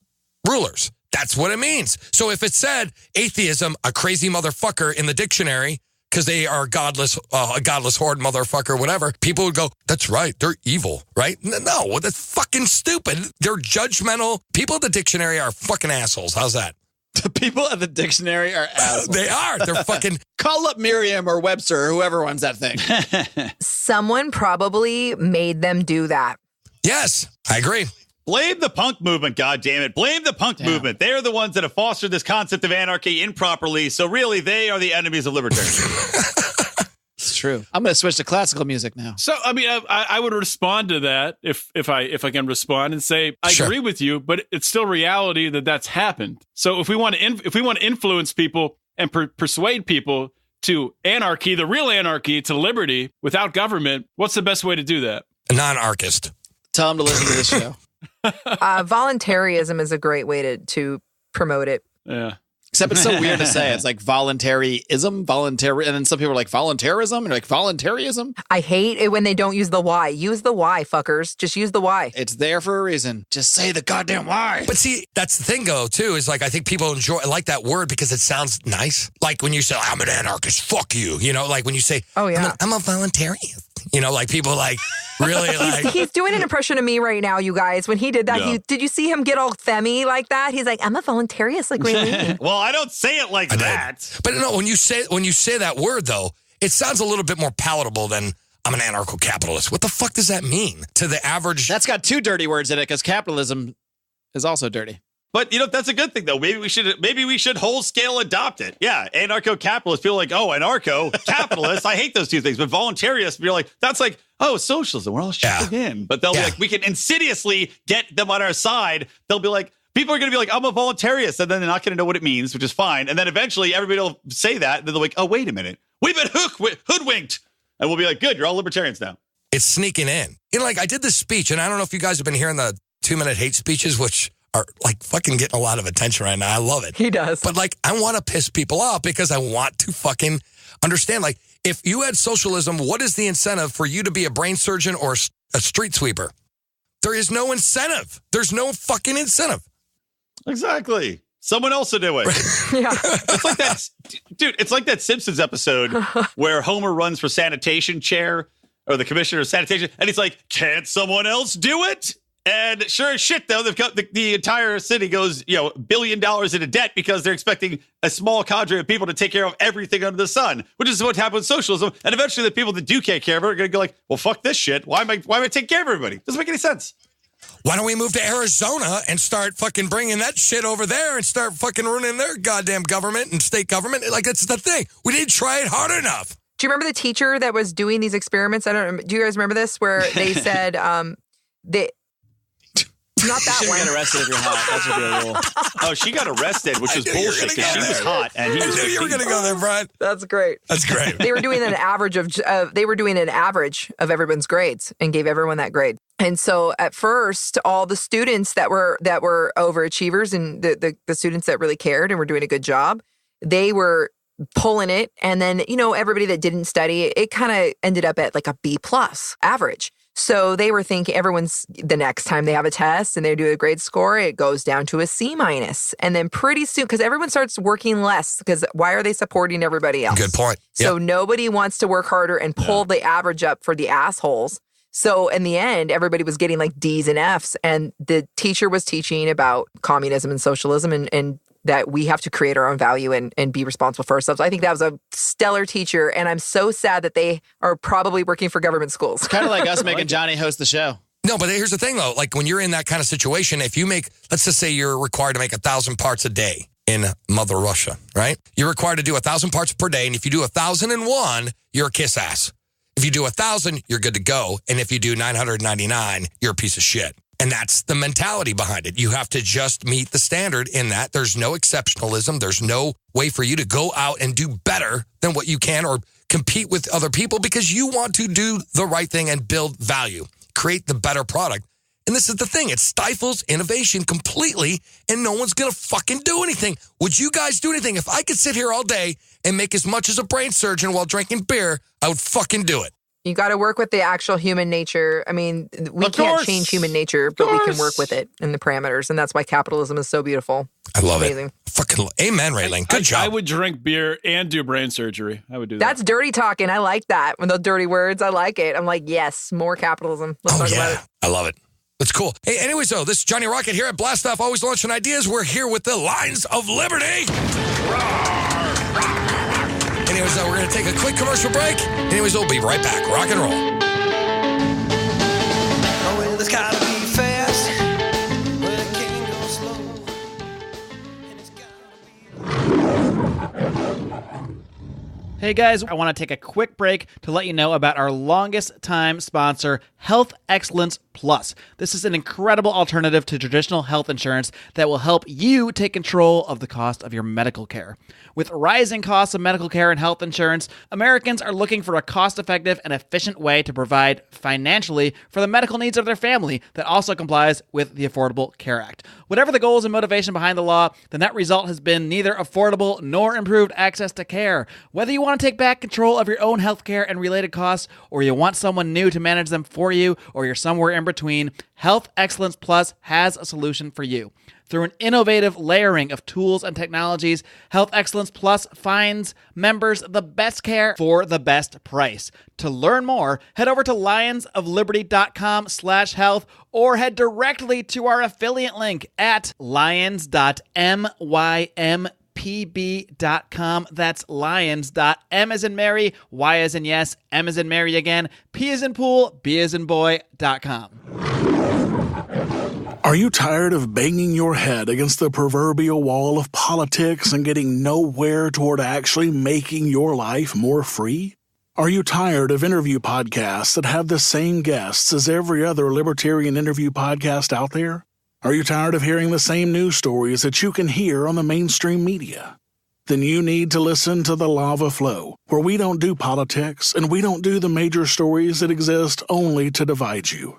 rulers. That's what it means. So if it said atheism, a crazy motherfucker in the dictionary, because they are godless, a godless horde motherfucker, whatever, people would go, that's right, they're evil, right? No, that's fucking stupid. They're judgmental. People at the dictionary are fucking assholes. How's that? The people at the dictionary are assholes. They are. They're fucking... Call up Merriam or Webster or whoever runs that thing. Someone probably made them do that. Yes, I agree. Blame the punk movement, goddammit. Blame the punk movement. They're the ones that have fostered this concept of anarchy improperly, so really they are the enemies of libertarianism. It's true. I'm going to switch to classical music now. So, I mean, I would respond to that if I can respond and say, I agree with you, but it's still reality that that's happened. So if we want to influence people and persuade people to anarchy, the real anarchy, to liberty without government, what's the best way to do that? A non-anarchist. Tell them to listen to this show. Voluntarism is a great way to promote it. Yeah. Except it's so weird to say. It's like voluntarism, voluntary, and then some people are like voluntarism, and like voluntarism. I hate it when they don't use the Y. Use the Y, fuckers. Just use the Y. It's there for a reason. Just say the goddamn Y. But see, that's the thing, though, too, is like I think people like that word because it sounds nice. Like when you say, I'm an anarchist, fuck you. You know, like when you say, oh, yeah. I'm a voluntarian. You know, like people like really like. He's doing an impression of me right now, you guys. When he did that, did you see him get all femmy like that? He's like, I'm a voluntarist like Raylene. Well, I don't say it like that. But no, when you say that word, though, it sounds a little bit more palatable than I'm an anarcho-capitalist. What the fuck does that mean to the average? That's got two dirty words in it because capitalism is also dirty. But, you know, that's a good thing, though. Maybe we should whole scale adopt it. Yeah, anarcho-capitalist, feel like, oh, anarcho-capitalist. I hate those two things. But voluntarists, you're like, that's like, oh, socialism. We're all shit for him. But they'll be like, we can insidiously get them on our side. They'll be like, people are going to be like, I'm a voluntarist. And then they're not going to know what it means, which is fine. And then eventually everybody will say that. And then they're like, oh, wait a minute. We've been hoodwinked. And we'll be like, good, you're all libertarians now. It's sneaking in. You know, like I did this speech, and I don't know if you guys have been hearing the 2-minute hate speeches, which are like fucking getting a lot of attention right now. I love it. He does. But like, I want to piss people off because I want to fucking understand. Like, if you had socialism, what is the incentive for you to be a brain surgeon or a street sweeper? There is no incentive. There's no fucking incentive. Exactly. Someone else will do it. Yeah. It's like that, dude. It's like that Simpsons episode where Homer runs for sanitation chair or the commissioner of sanitation, and he's like, "Can't someone else do it?" And sure as shit, though, they've got the entire city goes, $1 billion into debt because they're expecting a small cadre of people to take care of everything under the sun, which is what happened with socialism. And eventually, the people that do take care of it are going to go like, "Well, fuck this shit. Why am I taking care of everybody? Doesn't make any sense." Why don't we move to Arizona and start fucking bringing that shit over there and start fucking ruining their goddamn government and state government? Like, that's the thing. We didn't try it hard enough. Do you remember the teacher that was doing these experiments? Do you guys remember this? Where they said not that you one. Get arrested if you're hot. That should be a rule. Oh, she got arrested, which was bullshit because she was hot and he was. I knew you were going to go there, Brian. That's great. That's great. They were doing an average of everyone's grades and gave everyone that grade. And so at first, all the students that were overachievers and the students that really cared and were doing a good job, they were pulling it. And then, everybody that didn't study, it kind of ended up at like a B+ average. So they were thinking the next time they have a test and they do a grade score, it goes down to a C-. And then pretty soon, because everyone starts working less, because why are they supporting everybody else? Good point. So nobody wants to work harder and pull the average up for the assholes. So in the end, everybody was getting like D's and F's. And the teacher was teaching about communism and socialism and that we have to create our own value and be responsible for ourselves. I think that was a stellar teacher, and I'm so sad that they are probably working for government schools. It's kind of like us making Johnny host the show. No, but here's the thing, though. Like, when you're in that kind of situation, if you make, let's just say you're required to make 1,000 parts a day in Mother Russia, right? You're required to do 1,000 parts per day, and if you do 1,001, you're a kiss ass. If you do 1,000, you're good to go, and if you do 999, you're a piece of shit. And that's the mentality behind it. You have to just meet the standard in that. There's no exceptionalism. There's no way for you to go out and do better than what you can or compete with other people because you want to do the right thing and build value, create the better product. And this is the thing. It stifles innovation completely, and no one's going to fucking do anything. Would you guys do anything? If I could sit here all day and make as much as a brain surgeon while drinking beer, I would fucking do it. You got to work with the actual human nature. I mean, we can't change human nature, but we can work with it in the parameters. And that's why capitalism is so beautiful. I love Amazing. it. Fucking amen, Raylene. Good job. I would drink beer and do brain surgery. I would do that. That's dirty talking. I like that. When those dirty words, I like it. I'm like, yes, more capitalism. Let's talk about it. I love it. That's cool. Hey, anyways, though, this is Johnny Rocket here at Blast Off, always launching ideas. We're here with the Lines of Liberty. Anyways, we're going to take a quick commercial break. Anyways, we'll be right back. Rock and roll. Well, it's gotta be fast. Well, it can't go slow. And it's gotta be... Hey guys, I want to take a quick break to let you know about our longest time sponsor, Health Excellence Plus. This is an incredible alternative to traditional health insurance that will help you take control of the cost of your medical care. With rising costs of medical care and health insurance, Americans are looking for a cost-effective and efficient way to provide financially for the medical needs of their family that also complies with the Affordable Care Act. Whatever the goals and motivation behind the law, the net result has been neither affordable nor improved access to care. Whether you want to take back control of your own health care and related costs, or you want someone new to manage them for you, or you're somewhere in between, Health Excellence Plus has a solution for you. Through an innovative layering of tools and technologies, Health Excellence Plus finds members the best care for the best price. To learn more, head over to lionsofliberty.com/health or head directly to our affiliate link at lions.mympb.com. That's lions.m as in Mary, y as in yes, m as in Mary again, p as in pool, b as in boy.com. Are you tired of banging your head against the proverbial wall of politics and getting nowhere toward actually making your life more free? Are you tired of interview podcasts that have the same guests as every other libertarian interview podcast out there? Are you tired of hearing the same news stories that you can hear on the mainstream media? Then you need to listen to The Lava Flow, where we don't do politics and we don't do the major stories that exist only to divide you.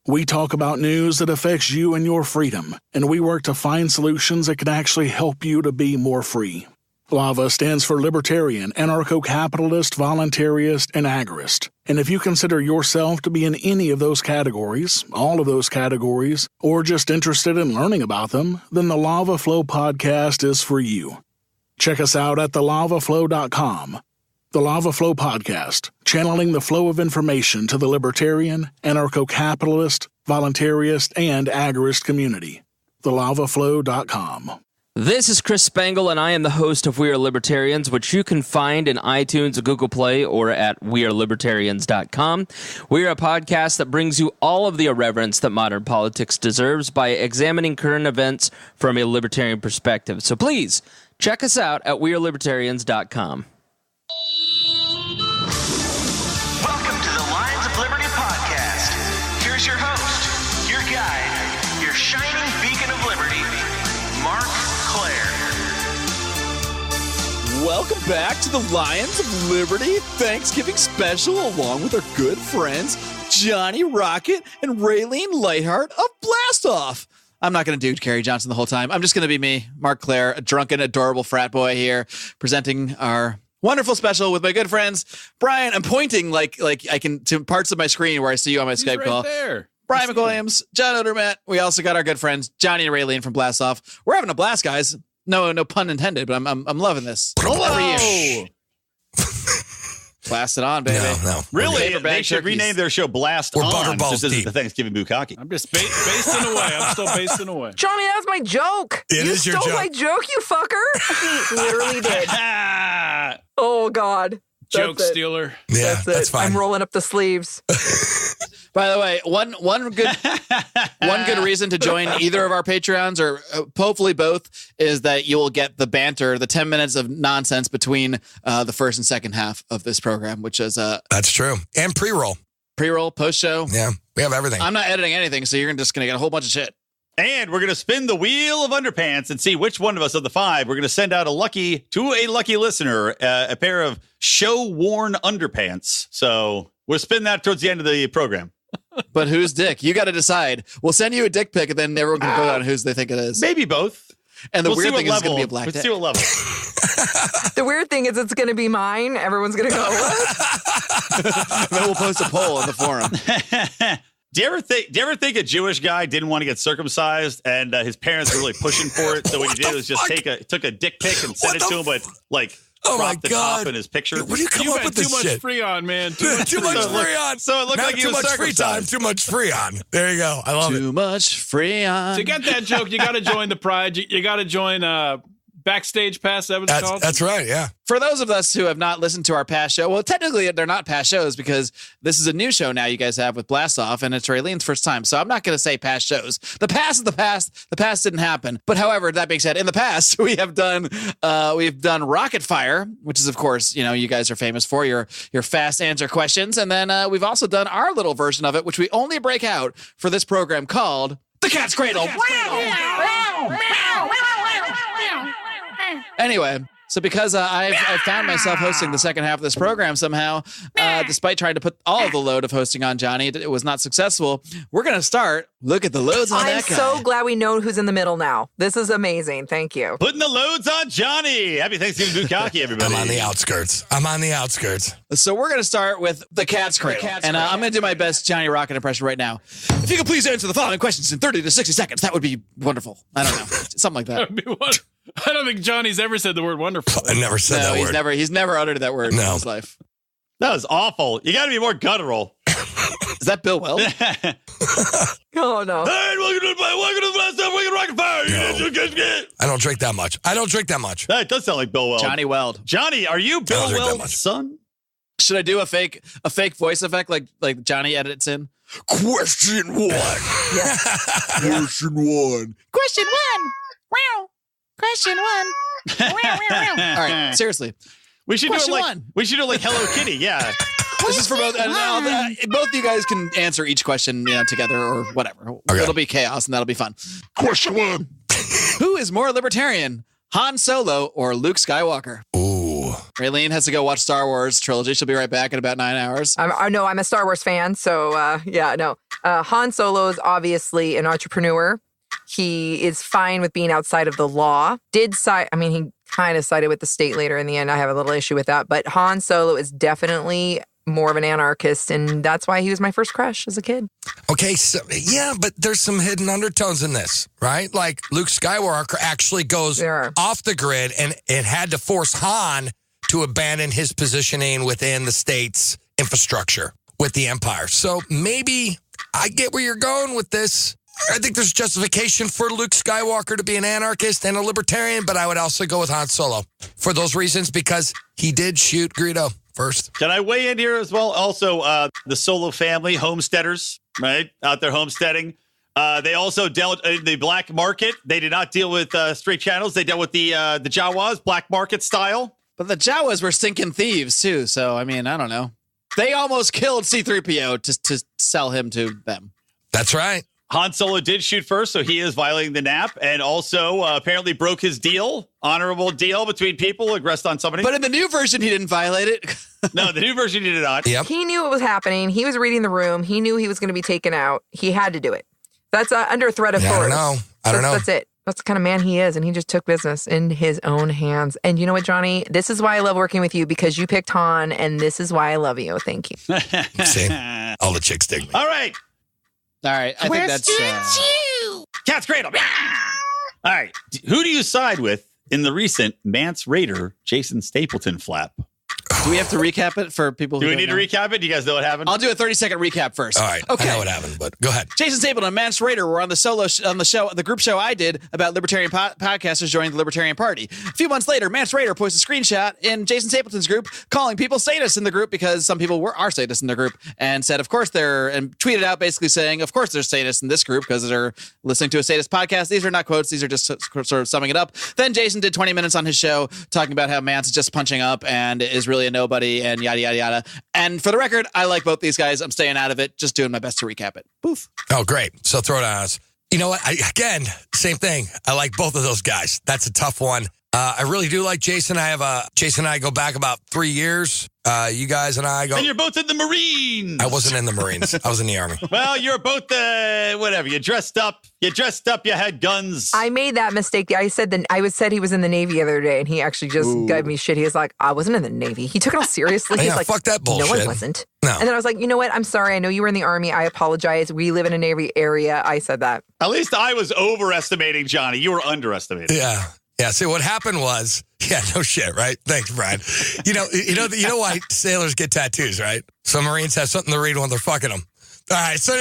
We talk about news that affects you and your freedom, and we work to find solutions that can actually help you to be more free. LAVA stands for Libertarian, Anarcho-Capitalist, Voluntarist, and Agorist. And if you consider yourself to be in any of those categories, all of those categories, or just interested in learning about them, then the Lava Flow podcast is for you. Check us out at thelavaflow.com. The Lava Flow Podcast, channeling the flow of information to the libertarian, anarcho-capitalist, voluntarist, and agorist community. thelavaflow.com. This is Chris Spangle, and I am the host of We Are Libertarians, which you can find in iTunes, Google Play, or at wearelibertarians.com. We are a podcast that brings you all of the irreverence that modern politics deserves by examining current events from a libertarian perspective. So please, check us out at wearelibertarians.com. Welcome to the Lions of Liberty podcast. Here's your host, your guide, your shining beacon of liberty, Marc. Welcome back to the Lions of Liberty Thanksgiving special, along with our good friends Johnny Rocket and Raylene Lightheart of Blast Off. I'm not going to do Carrie Johnson the whole time. I'm just going to be me, Marc Claire, a drunken, adorable frat boy here, presenting our Wonderful special with my good friends. Brian, I'm pointing like I can to parts of my screen where I see you on my Skype call. There. Brian McWilliams, John Odermatt. We also got our good friends Johnny and Raylene from Blast Off. We're having a blast, guys. No pun intended, but I'm loving this. Every year. Blast it on, baby. No. Really, they should rename their show Blast Or On Butterballs since this is Deep. the Thanksgiving bukkake. I'm just basting away. I'm still basting away. Johnny, that was my joke. It you is your stole joke. my joke, you fucker. He literally did. Oh, God. Joke That's it. stealer. Yeah, that's fine. I'm rolling up the sleeves. By the way, one good reason to join either of our Patreons, or hopefully both, is that you will get the banter, the 10 minutes of nonsense between the first and second half of this program, which is That's true. And pre-roll. pre-roll, post-show. Yeah, we have everything. I'm not editing anything, so you're just going to get a whole bunch of shit. And we're going to spin the wheel of underpants and see which one of us of the 5 we're going to send out to a lucky listener a pair of show-worn underpants. So we'll spin that towards the end of the program. But whose dick? You got to decide. We'll send you a dick pic, and then everyone can vote on whose they think it is. Maybe both. And the We'll see weird what thing is it's going to level. be a black Let's dick. see what level. The weird thing is it's going to be mine. Everyone's going to go, what? Then we'll post a poll on the forum. Do you ever think a Jewish guy didn't want to get circumcised and his parents were really pushing for it? So what he did was just took a dick pic and sent it to him, but like cropped the top in his picture. Where do you come up with this too shit? much Freon, man. Too much Freon. So it looked Not like he too was much free time. circumcised. Too much Freon. There you go. I love it. Too much Freon. To get that joke, you got to join the Pride. You got to join Backstage Pass. That was called. That's right. Yeah. For those of us who have not listened to our past show, well, technically they're not past shows because this is a new show now you guys have with Blast Off, and it's Raylene's first time. So I'm not going to say past shows. The past is the past. The past didn't happen. But however, that being said, in the past we've done Rocket Fire, which is of course you guys are famous for your fast answer questions, and then we've also done our little version of it, which we only break out for this program called The Cat's Cradle. Anyway, so because I've found myself hosting the second half of this program somehow, despite trying to put all of the load of hosting on Johnny, it was not successful. We're going to start. Look at the loads on I'm that guy. so glad we know who's in the middle now. This is amazing. Thank you. Putting the loads on Johnny. Happy Thanksgiving bukkake, everybody. I'm on the outskirts. So we're going to start with the Cat's Cradle. And I'm going to do my best Johnny Rocket impression right now. If you could please answer the following questions in 30 to 60 seconds, that would be wonderful. I don't know. Something like that. That'd be wonderful. I don't think Johnny's ever said the word wonderful. I never said that word. He's never uttered that word in his life. That was awful. You got to be more guttural. Is that Bill Weld? Oh, no. Hey, welcome to the Blast Off. Welcome to Rocket Fire. I don't drink that much. That does sound like Bill Weld. Johnny Weld. Johnny, are you Bill drink that Weld's much. son? Should I do a fake voice effect like Johnny edits in? Question 1. Yeah. Question 1. Question 1. Wow. Question 1. All right, seriously. We should Question do it like one. we should do it like Hello Kitty. Yeah. This is for both. Both of you guys can answer each question, together or whatever. Okay. It'll be chaos, and that'll be fun. Question 1: Who is more libertarian, Han Solo or Luke Skywalker? Ooh. Raylene has to go watch Star Wars trilogy. She'll be right back in about 9 hours. I know I'm a Star Wars fan, so Han Solo is obviously an entrepreneur. He is fine with being outside of the law. He kind of sided with the state later in the end. I have a little issue with that. But Han Solo is definitely more of an anarchist, and that's why he was my first crush as a kid. Okay, so yeah, but there's some hidden undertones in this, right? Like Luke Skywalker actually goes off the grid and it had to force Han to abandon his positioning within the state's infrastructure with the Empire. So maybe I get where you're going with this. I think there's justification for Luke Skywalker to be an anarchist and a libertarian, but I would also go with Han Solo for those reasons because he did shoot Greedo first. Can I weigh in here as well? Also, the Solo family, homesteaders, right? Out there homesteading. They also dealt in the black market. They did not deal with straight channels. They dealt with the Jawas, black market style. But the Jawas were stinking thieves, too. So, I don't know. They almost killed C-3PO to sell him to them. That's right. Han Solo did shoot first, so he is violating the NAP, and also apparently broke his deal, honorable deal between people, aggressed on somebody. But in the new version, he didn't violate it. No, the new version he did not. Yep. He knew it was happening. He was reading the room. He knew he was going to be taken out. He had to do it. That's under threat of force. I don't know. That's it. That's the kind of man he is, and he just took business in his own hands. And you know what, Johnny? This is why I love working with you, because you picked Han, and this is why I love you. Thank you. See, all the chicks dig me. All right. I think that's Cat's Cradle. All right. Who do you side with in the recent Mance Raider Jason Stapleton flap? Do we have to recap it for people who Do we need to recap it? Do you guys know what happened? I'll do a 30-second recap first. All right. Okay. I know what happened, but go ahead. Jason Stapleton and Mance Raider were on the the group show I did about libertarian podcasters joining the Libertarian Party. A few months later, Mance Raider posts a screenshot in Jason Stapleton's group calling people sadists in the group, because some people are sadists in their group, and said, of course and tweeted out basically saying, of course there's sadists in this group because they're listening to a sadist podcast. These are not quotes. These are just sort of summing it up. Then Jason did 20 minutes on his show talking about how Mance is just punching up and is really a nobody and yada, yada, yada. And for the record, I like both these guys. I'm staying out of it, just doing my best to recap it. Poof. Oh, great. So throw it on us. You know what? Again, same thing. I like both of those guys. That's a tough one. I really do like Jason. Jason and I go back about 3 years. You guys and I go. And you're both in the Marines. I wasn't in the Marines. I was in the Army. Well, you're both whatever. You dressed up. You had guns. I made that mistake. I said he was in the Navy the other day, and he actually just gave me shit. He was like, I wasn't in the Navy. He took it all seriously. He's like, fuck that bullshit. No, I wasn't. No. And then I was like, you know what? I'm sorry. I know you were in the Army. I apologize. We live in a Navy area. I said that. At least I was overestimating Johnny. You were underestimating. Yeah. Yeah. See, what happened was, no shit, right? Thanks, Brian. You know why sailors get tattoos, right? So Marines have something to read when they're fucking them. All right. So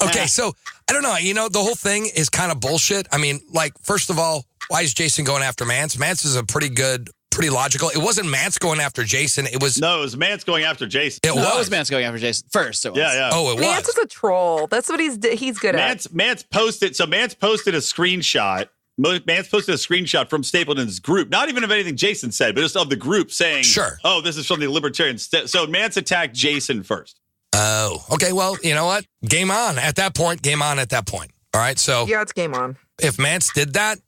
okay. So I don't know. The whole thing is kind of bullshit. I mean, like, first of all, why is Jason going after Mance? Mance is pretty logical. It wasn't Mance going after Jason. It was Mance going after Jason. It was Mance going after Jason first. It was. Yeah. Oh, it was. Mance is a troll. That's what he's good at. Mance posted a screenshot. Mance posted a screenshot from Stapleton's group, not even of anything Jason said, but just of the group saying, sure. Oh, this is from the Libertarian. So Mance attacked Jason first. Oh, okay. Well, you know what? Game on at that point. All right. So yeah, it's game on. If Mance did that,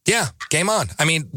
game on. I mean,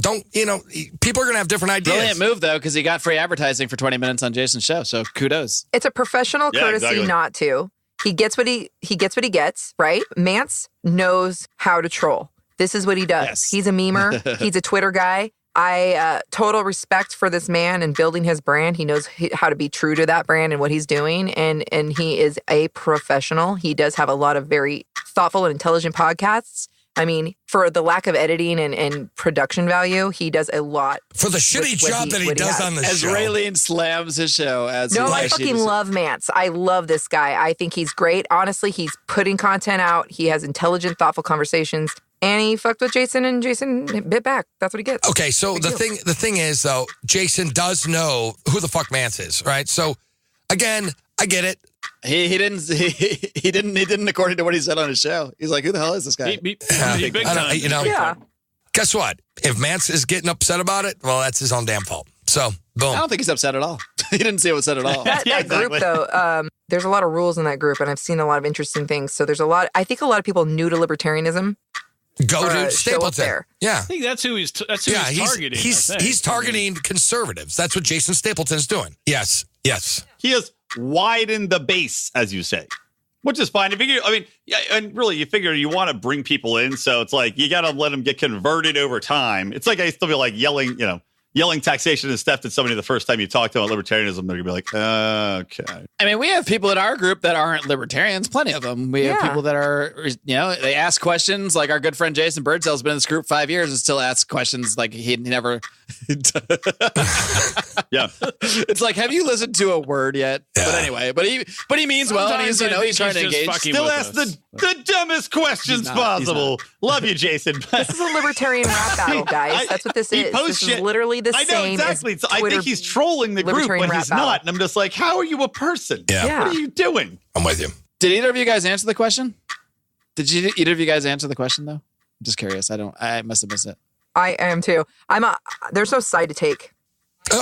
people are going to have different ideas. Brilliant move, though, because he got free advertising for 20 minutes on Jason's show. So kudos. It's a professional courtesy not to. He gets what he gets, right? Mance knows how to troll. This is what he does. Yes. He's a memer. He's a Twitter guy. I total respect for this man and building his brand. He knows how to be true to that brand and what he's doing. And he is a professional. He does have a lot of very thoughtful and intelligent podcasts. I mean, for the lack of editing and production value, he does a lot. For the shitty job that he does on the show. As Raylene slams his show. I fucking love Mance. I love this guy. I think he's great. Honestly, he's putting content out. He has intelligent, thoughtful conversations. And he fucked with Jason, and Jason bit back. That's what he gets. Okay, so the thing is, though, Jason does know who the fuck Mance is, right? So, again, I get it. He didn't according to what he said on his show. He's like, who the hell is this guy? Big time. Guess what? If Mance is getting upset about it, well, that's his own damn fault. So, boom. I don't think he's upset at all. He didn't see it was said at all. That group, though, there's a lot of rules in that group, and I've seen a lot of interesting things. So I think a lot of people new to libertarianism go to Stapleton. There. Yeah. I think that's who he's targeting. He's targeting conservatives. That's what Jason Stapleton's doing. Yes. He has widened the base, as you say, which is fine. And really, you figure you want to bring people in, so it's like you got to let them get converted over time. It's like I still be like yelling taxation and stuff at somebody the first time you talk to them about libertarianism, they're gonna be like, okay. I mean, we have people in our group that aren't libertarians, plenty of them. We have people that are, they ask questions. Like our good friend Jason Birdsell's been in this group 5 years and still asks questions like he never. Yeah. It's like, have you listened to a word yet? Yeah. But anyway, but he means well, and he's trying to engage. Still ask the dumbest questions possible. Love you, Jason. This is a libertarian rap battle, guys. That's what this is. This is literally the same. I know exactly. I think he's trolling the group, but he's not. And I'm just like, how are you a person? Yeah. What are you doing? I'm with you. Did either of you guys answer the question? Did either of you guys answer the question though? I'm just curious. I must have missed it. I am too. There's no side to take.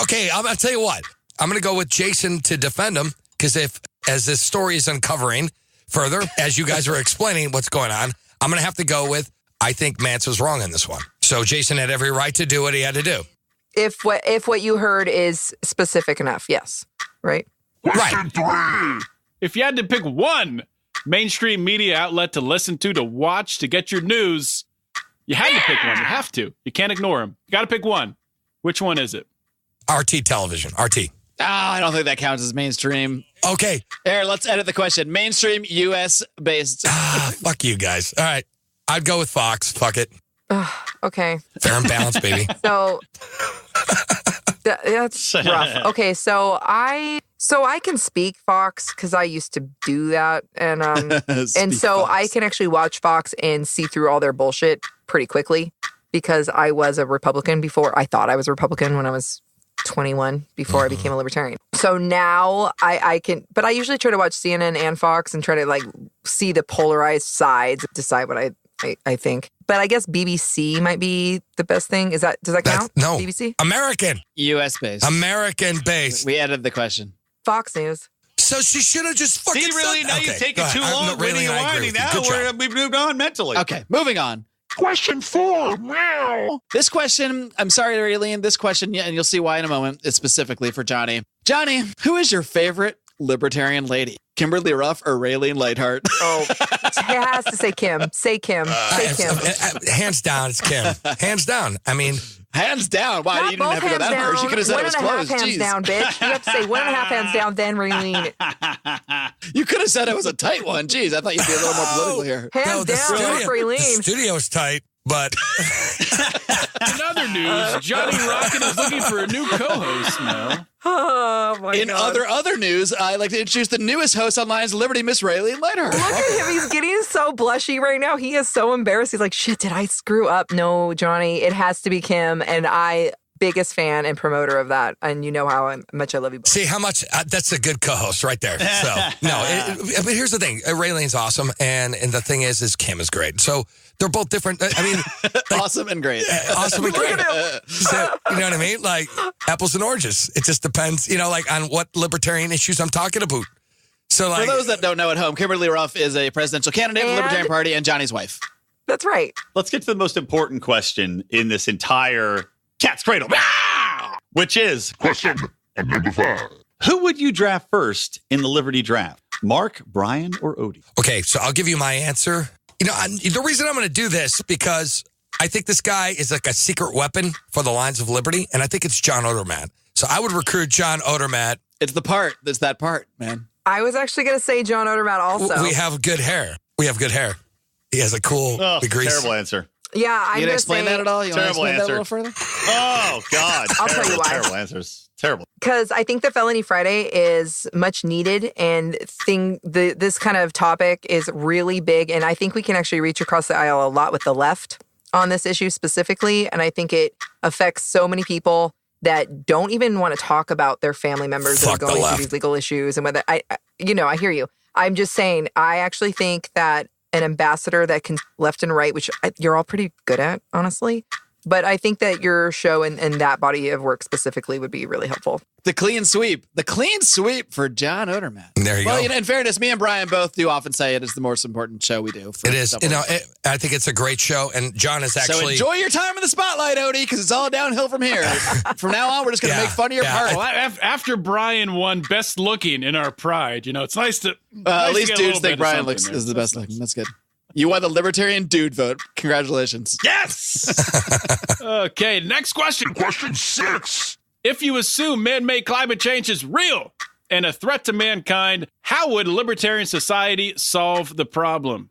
Okay, I'm going to tell you what. I'm going to go with Jason to defend him, because as this story is uncovering further, as you guys are explaining what's going on, I'm going to have to go with, I think Mance was wrong in this one. So Jason had every right to do what he had to do. If what you heard is specific enough, yes. Right? Right. If you had to pick one, mainstream media outlet to listen to watch, to get your news, you had to pick one. You have to. You can't ignore them. You got to pick one. Which one is it? RT television. RT. I don't think that counts as mainstream. Okay. Here, let's edit the question. Mainstream U.S. based. Fuck you guys. All right. I'd go with Fox. Fuck it. Okay. Fair and balanced, baby. So that's rough. Okay, so I can speak Fox because I used to do that, and and so Fox. I can actually watch Fox and see through all their bullshit pretty quickly because I was a Republican before. I thought I was a Republican when I was 21 before I became a libertarian. So now I can, but I usually try to watch CNN and Fox and try to like see the polarized sides, decide what I think. But I guess BBC might be the best thing. Does that count? No. BBC? American. U.S. based. American based. We edited the question. Fox News. So she should have just fucking See, really, said now that. you're Okay, taking go too ahead. long, Raylene, waiting and I agree winding. with you. Now Good job. we've moved on mentally. Okay, moving on. Question 4. Meow. This question, I'm sorry, Raylene, this question, and you'll see why in a moment, is specifically for Johnny. Johnny, who is your favorite libertarian lady? Kimberly Ruff or Raylene Lightheart? Oh, it has to say Kim. Say Kim. Say Kim. Hands down, it's Kim. Hands down. I mean, hands down. Why Not you didn't have to go that far? You could have said it was 1.5 close. hands Jeez. down, bitch. You have to say 1.5 hands down, then Raylene. You could have said it was a tight one. Jeez, I thought you'd be a little more political here. Hands down, Raylene. The studio's tight, but In other news, Johnny Rocket is looking for a new co-host now. Oh, my In God. other news, I'd like to introduce the newest host on Lions of Liberty, Miss Raylene Lightheart. Look at him. He's getting so blushy right now. He is so embarrassed. He's like, shit, did I screw up? No, Johnny, it has to be Kim. And biggest fan and promoter of that. And you know how much I love you both. see how much that's a good co-host right there. So no, but here's the thing: Raylene's awesome, and the thing is Kim is great. So they're both different. I mean, awesome and great. Awesome and great. So, you know what I mean? Like apples and oranges. It just depends, like on what libertarian issues I'm talking about. So, like, for those that don't know at home, Kimberly Ruff is a presidential candidate for the Libertarian Party and Johnny's wife. That's right. Let's get to the most important question in this entire Cat's Cradle, which is question number 5. Who would you draft first in the Liberty draft? Marc, Brian, or Odie? Okay, so I'll give you my answer. The reason I'm going to do this because I think this guy is like a secret weapon for the Lines of Liberty, and I think it's John Odermatt. So I would recruit John Odermatt. It's the part. It's that part, man. I was actually going to say John Odermatt also. We have good hair. He has a cool, grease. Terrible answer. Yeah, I'm You going gonna to explain say, that at all? You want to Terrible explain that a answer. little further? Oh, God. I'll tell you why. Terrible answers. Terrible. because I think the Felony Friday is much needed, and this kind of topic is really big, and I think we can actually reach across the aisle a lot with the left on this issue specifically, and I think it affects so many people that don't even want to talk about their family members that are going through these legal issues, and whether I hear you. I'm just saying, I actually think that an ambassador that can left and right, which you're all pretty good at, honestly. But I think that your show and that body of work specifically would be really helpful. The clean sweep for John Odermatt. There you go. Well, in fairness, me and Brian both do often say it is the most important show we do. It is. I think it's a great show, and John is actually. So enjoy your time in the spotlight, Odie, because it's all downhill from here. From now on, we're just going to make fun of your part. Well, after Brian won Best Looking in our Pride, it's nice to. At least dudes think Brian is the best looking. That's good. You won the Libertarian Dude vote. Congratulations. Yes! Okay, next question. Question 6. If you assume man-made climate change is real and a threat to mankind, how would libertarian society solve the problem?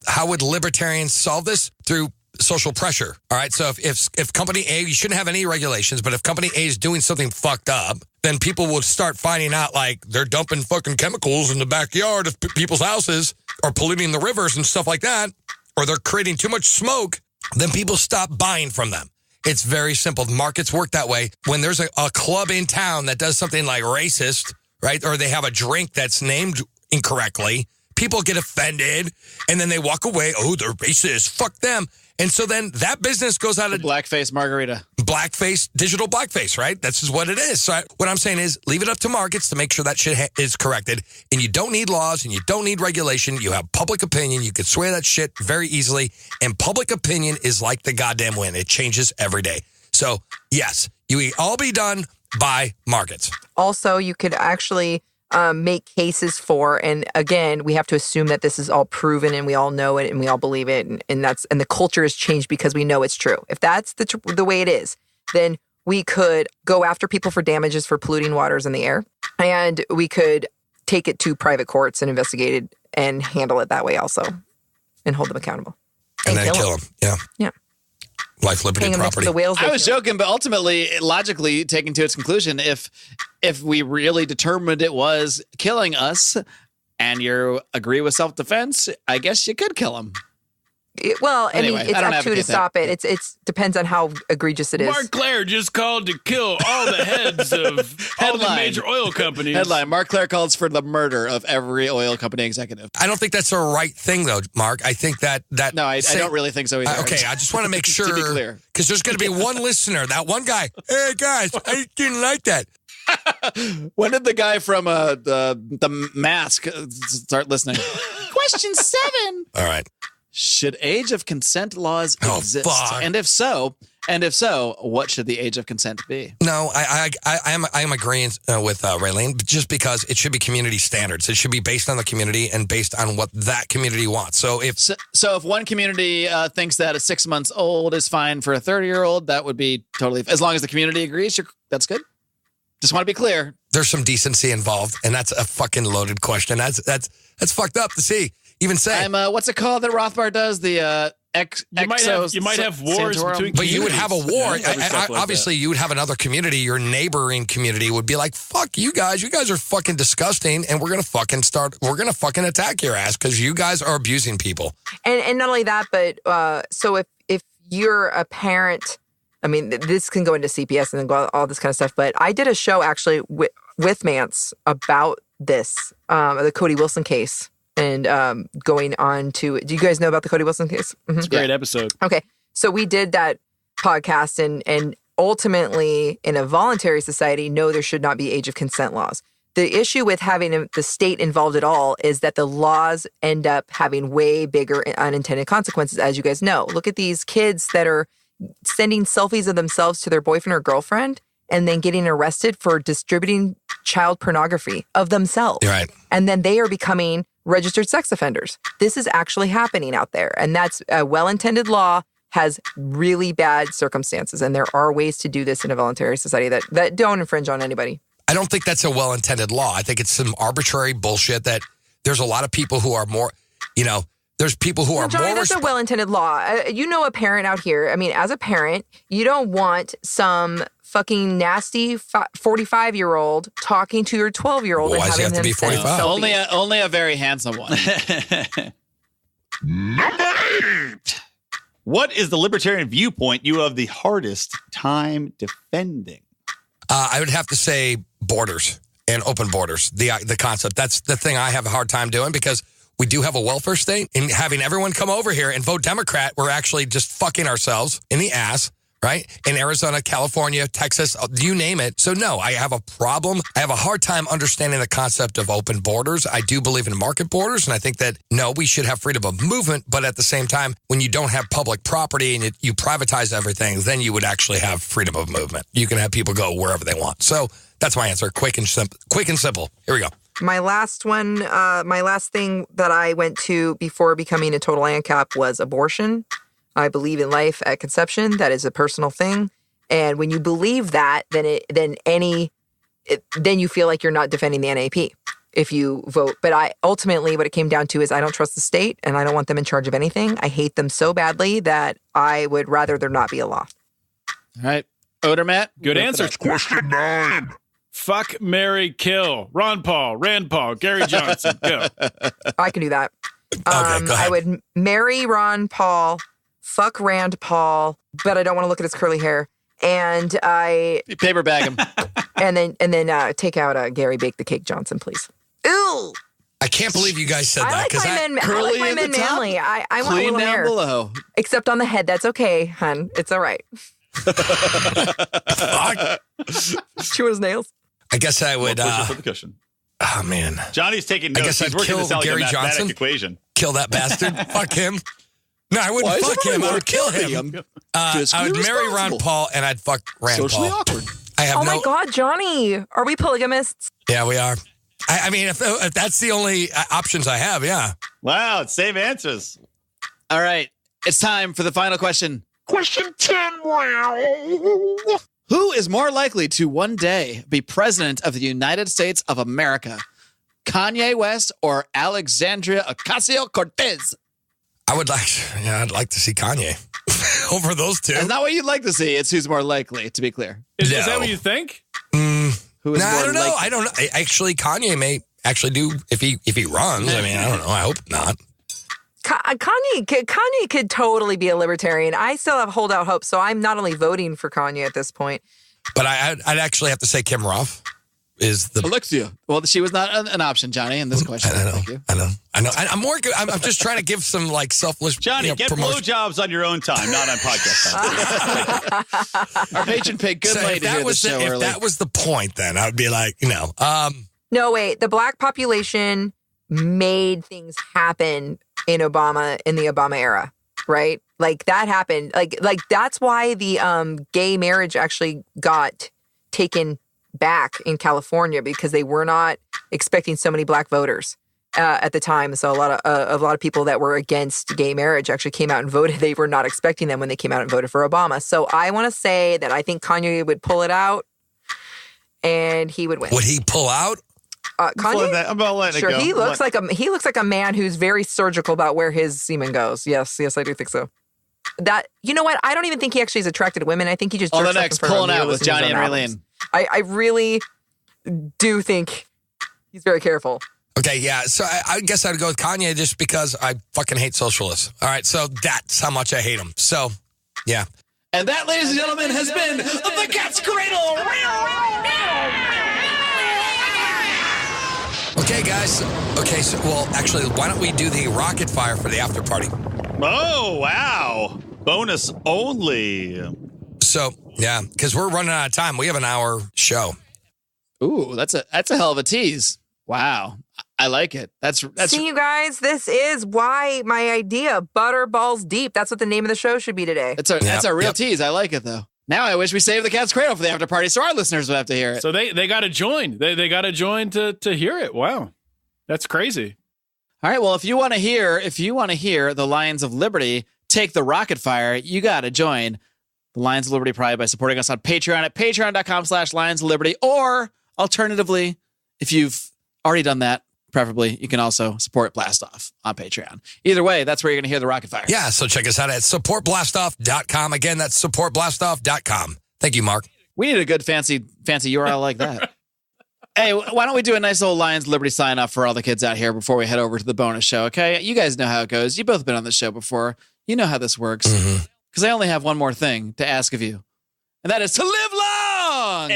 How would libertarians solve this? Through social pressure. All right. So if company A, you shouldn't have any regulations, but if company A is doing something fucked up, then people will start finding out like they're dumping fucking chemicals in the backyard of people's houses or polluting the rivers and stuff like that, or they're creating too much smoke, then people stop buying from them. It's very simple. Markets work that way. When there's a club in town that does something like racist, right, or they have a drink that's named incorrectly, people get offended, and then they walk away. Oh, they're racist. Fuck them. And so then that business goes out of blackface margarita. Blackface, digital blackface, right? That's just what it is. So what I'm saying is leave it up to markets to make sure that shit is corrected. And you don't need laws and you don't need regulation. You have public opinion. You can sway that shit very easily. And public opinion is like the goddamn wind. It changes every day. So yes, you all be done by markets. Also, you could actually make cases for. And again, we have to assume that this is all proven and we all know it and we all believe it. And the culture has changed because we know it's true. If that's the way it is, then we could go after people for damages for polluting waters in the air. And we could take it to private courts and investigate it and handle it that way also and hold them accountable. And then kill them. Yeah. Yeah. Life, liberty, property. I was joking, but ultimately, logically, taken to its conclusion, if we really determined it was killing us and you agree with self-defense, I guess you could kill him. Anyway, it's up to stop it. It's depends on how egregious it is. Mark Claire just called to kill all the heads of all the major oil companies. Headline: Marc Claire calls for the murder of every oil company executive. I don't think that's the right thing, though, Mark. I think that no, I don't really think so either. Okay, I just want to make sure, to be clear, because there's going to be one listener, that one guy. Hey guys, I didn't like that. When did the guy from the Mask start listening? Question 7. All right. Should age of consent laws exist? Fuck. And if so, what should the age of consent be? No, I am agreeing with Raylene, just because it should be community standards. It should be based on the community and based on what that community wants. So if one community thinks that a 6 months old is fine for a 30-year-old, that would be totally, as long as the community agrees, that's good. Just want to be clear. There's some decency involved, and that's a fucking loaded question. That's fucked up to see. Even say, what's it called that Rothbard does? The you might have wars between communities. But you would have a war. Obviously, you would have another community. Your neighboring community would be like, "Fuck you guys! You guys are fucking disgusting, and we're gonna fucking attack your ass because you guys are abusing people." And not only that, but so if you're a parent, I mean, this can go into CPS and then go all this kind of stuff. But I did a show actually with Mance about this, the Cody Wilson case. And going on to, do you guys know about the Cody Wilson case? Mm-hmm. It's a great episode. Okay. So we did that podcast and ultimately in a voluntary society, no, there should not be age of consent laws. The issue with having the state involved at all is that the laws end up having way bigger unintended consequences, as you guys know. Look at these kids that are sending selfies of themselves to their boyfriend or girlfriend and then getting arrested for distributing child pornography of themselves. You're right. And then they are becoming registered sex offenders. This is actually happening out there. And that's a well-intended law has really bad circumstances. And there are ways to do this in a voluntary society that don't infringe on anybody. I don't think that's a well-intended law. I think it's some arbitrary bullshit that there's a lot of people who are more, there's people who are Johnny, more... that's a well-intended law. A parent out here. I mean, as a parent, you don't want some fucking nasty 45-year-old talking to your 12-year-old and why does he having have to be 45? Only a very handsome one. Number 8. What is the libertarian viewpoint you have the hardest time defending? I would have to say borders and open borders, the concept. That's the thing I have a hard time doing because we do have a welfare state, and having everyone come over here and vote Democrat, we're actually just fucking ourselves in the ass, right? In Arizona, California, Texas, you name it. So no, I have a problem. I have a hard time understanding the concept of open borders. I do believe in market borders, and I think that, no, we should have freedom of movement, but at the same time, when you don't have public property and you privatize everything, then you would actually have freedom of movement. You can have people go wherever they want. So that's my answer. Quick and simple. Here we go. My last thing that I went to before becoming a total ANCAP was abortion. I believe in life at conception. That is a personal thing. And when you believe that, then you feel like you're not defending the NAP if you vote. But ultimately what it came down to is I don't trust the state and I don't want them in charge of anything. I hate them so badly that I would rather there not be a law. All right. Odermatt. Good answer. Question 9. Fuck, marry, kill. Ron Paul, Rand Paul, Gary Johnson. Go. I can do that. Okay, go ahead. I would marry Ron Paul, fuck Rand Paul, but I don't want to look at his curly hair. And I paper bag him. and then take out Gary Bake the Cake Johnson, please. Ooh. I can't believe you guys said I that. like my men manly. I want a Clean little down hair. below. Except on the head. That's okay, hun. It's all right. Chew his nails. I guess I would. For the cushion. Oh man, Johnny's taking notes. I guess He's I'd working kill this out like Gary a mathematic Johnson. equation. Kill that bastard. Fuck him. No, I wouldn't fuck him. I would kill him. I would marry Ron Paul and I'd fuck Rand Socially Paul. awkward. I have my God, Johnny. Are we polygamists? Yeah, we are. I mean, if that's the only options I have, yeah. Wow, it's same answers. All right. It's time for the final question. Question 10. Wow. Who is more likely to one day be president of the United States of America? Kanye West or Alexandria Ocasio-Cortez? I'd like to see Kanye over those two. It's not what you'd like to see. It's who's more likely, to be clear. Is that what you think? Who is I more don't know. likely? I don't know. Actually, Kanye may actually do if he runs. I mean, I don't know. I hope not. Kanye could totally be a libertarian. I still have holdout hope, so I'm not only voting for Kanye at this point. But I'd actually have to say Kim Roth is the Alexia. Well, she was not an option, Johnny, in this question. I know. Thank you. I know. I'm more. I'm just trying to give some like selfless. Johnny, get promotion. blowjobs on your own time, not on podcast time. Our patron paid good money to hear the show if early. that was the point, then I'd be like, No, wait. The black population made things happen in the Obama era, right? Like that happened. Like that's why the gay marriage actually got taken back in California, because they were not expecting so many black voters at the time. So a lot of people that were against gay marriage actually came out and voted. They were not expecting them when they came out and voted for Obama. So I want to say that I think Kanye would pull it out and he would win. would he pull out? Kanye? I'm about letting Sure, it go. he looks like a man who's very surgical about where his semen goes. Yes, I do think so. That, you know what? I don't even think he actually is attracted to women. I think he just On the jerks off next in front of Pulling them Out with listening to Johnny his and own Raylene. albums. I really do think he's very careful. Okay, yeah. So I guess I'd go with Kanye just because I fucking hate socialists. All right, so that's how much I hate them. So, yeah. And that, ladies and gentlemen, has been the Cat's Cradle. Okay, guys. Okay, so, well, actually, why don't we do the rocket fire for the after party? Oh, wow. Bonus only. So, yeah, because we're running out of time. We have an hour show. Ooh, that's a hell of a tease. Wow. I like it. That's See, you guys, this is why my idea, Butterballs Deep. That's what the name of the show should be today. That's a real tease. I like it, though. Now I wish we saved the Cat's Cradle for the after party so our listeners would have to hear it. So they got to join. They got to join to hear it. Wow. That's crazy. All right. Well, if you want to hear the Lions of Liberty take the rocket fire, you got to join the Lions of Liberty Pride by supporting us on Patreon at patreon.com/Lions of Liberty. Or alternatively, if you've already done that, preferably, you can also support Blast Off on Patreon. Either way, that's where you're going to hear the rocket fire. Yeah, so check us out at supportblastoff.com. Again, that's supportblastoff.com. Thank you, Mark. We need a good fancy URL like that. Hey, why don't we do a nice old Lions Liberty sign off for all the kids out here before we head over to the bonus show, okay? You guys know how it goes. You've both been on the show before. You know how this works. Because I only have one more thing to ask of you, and that is to live long!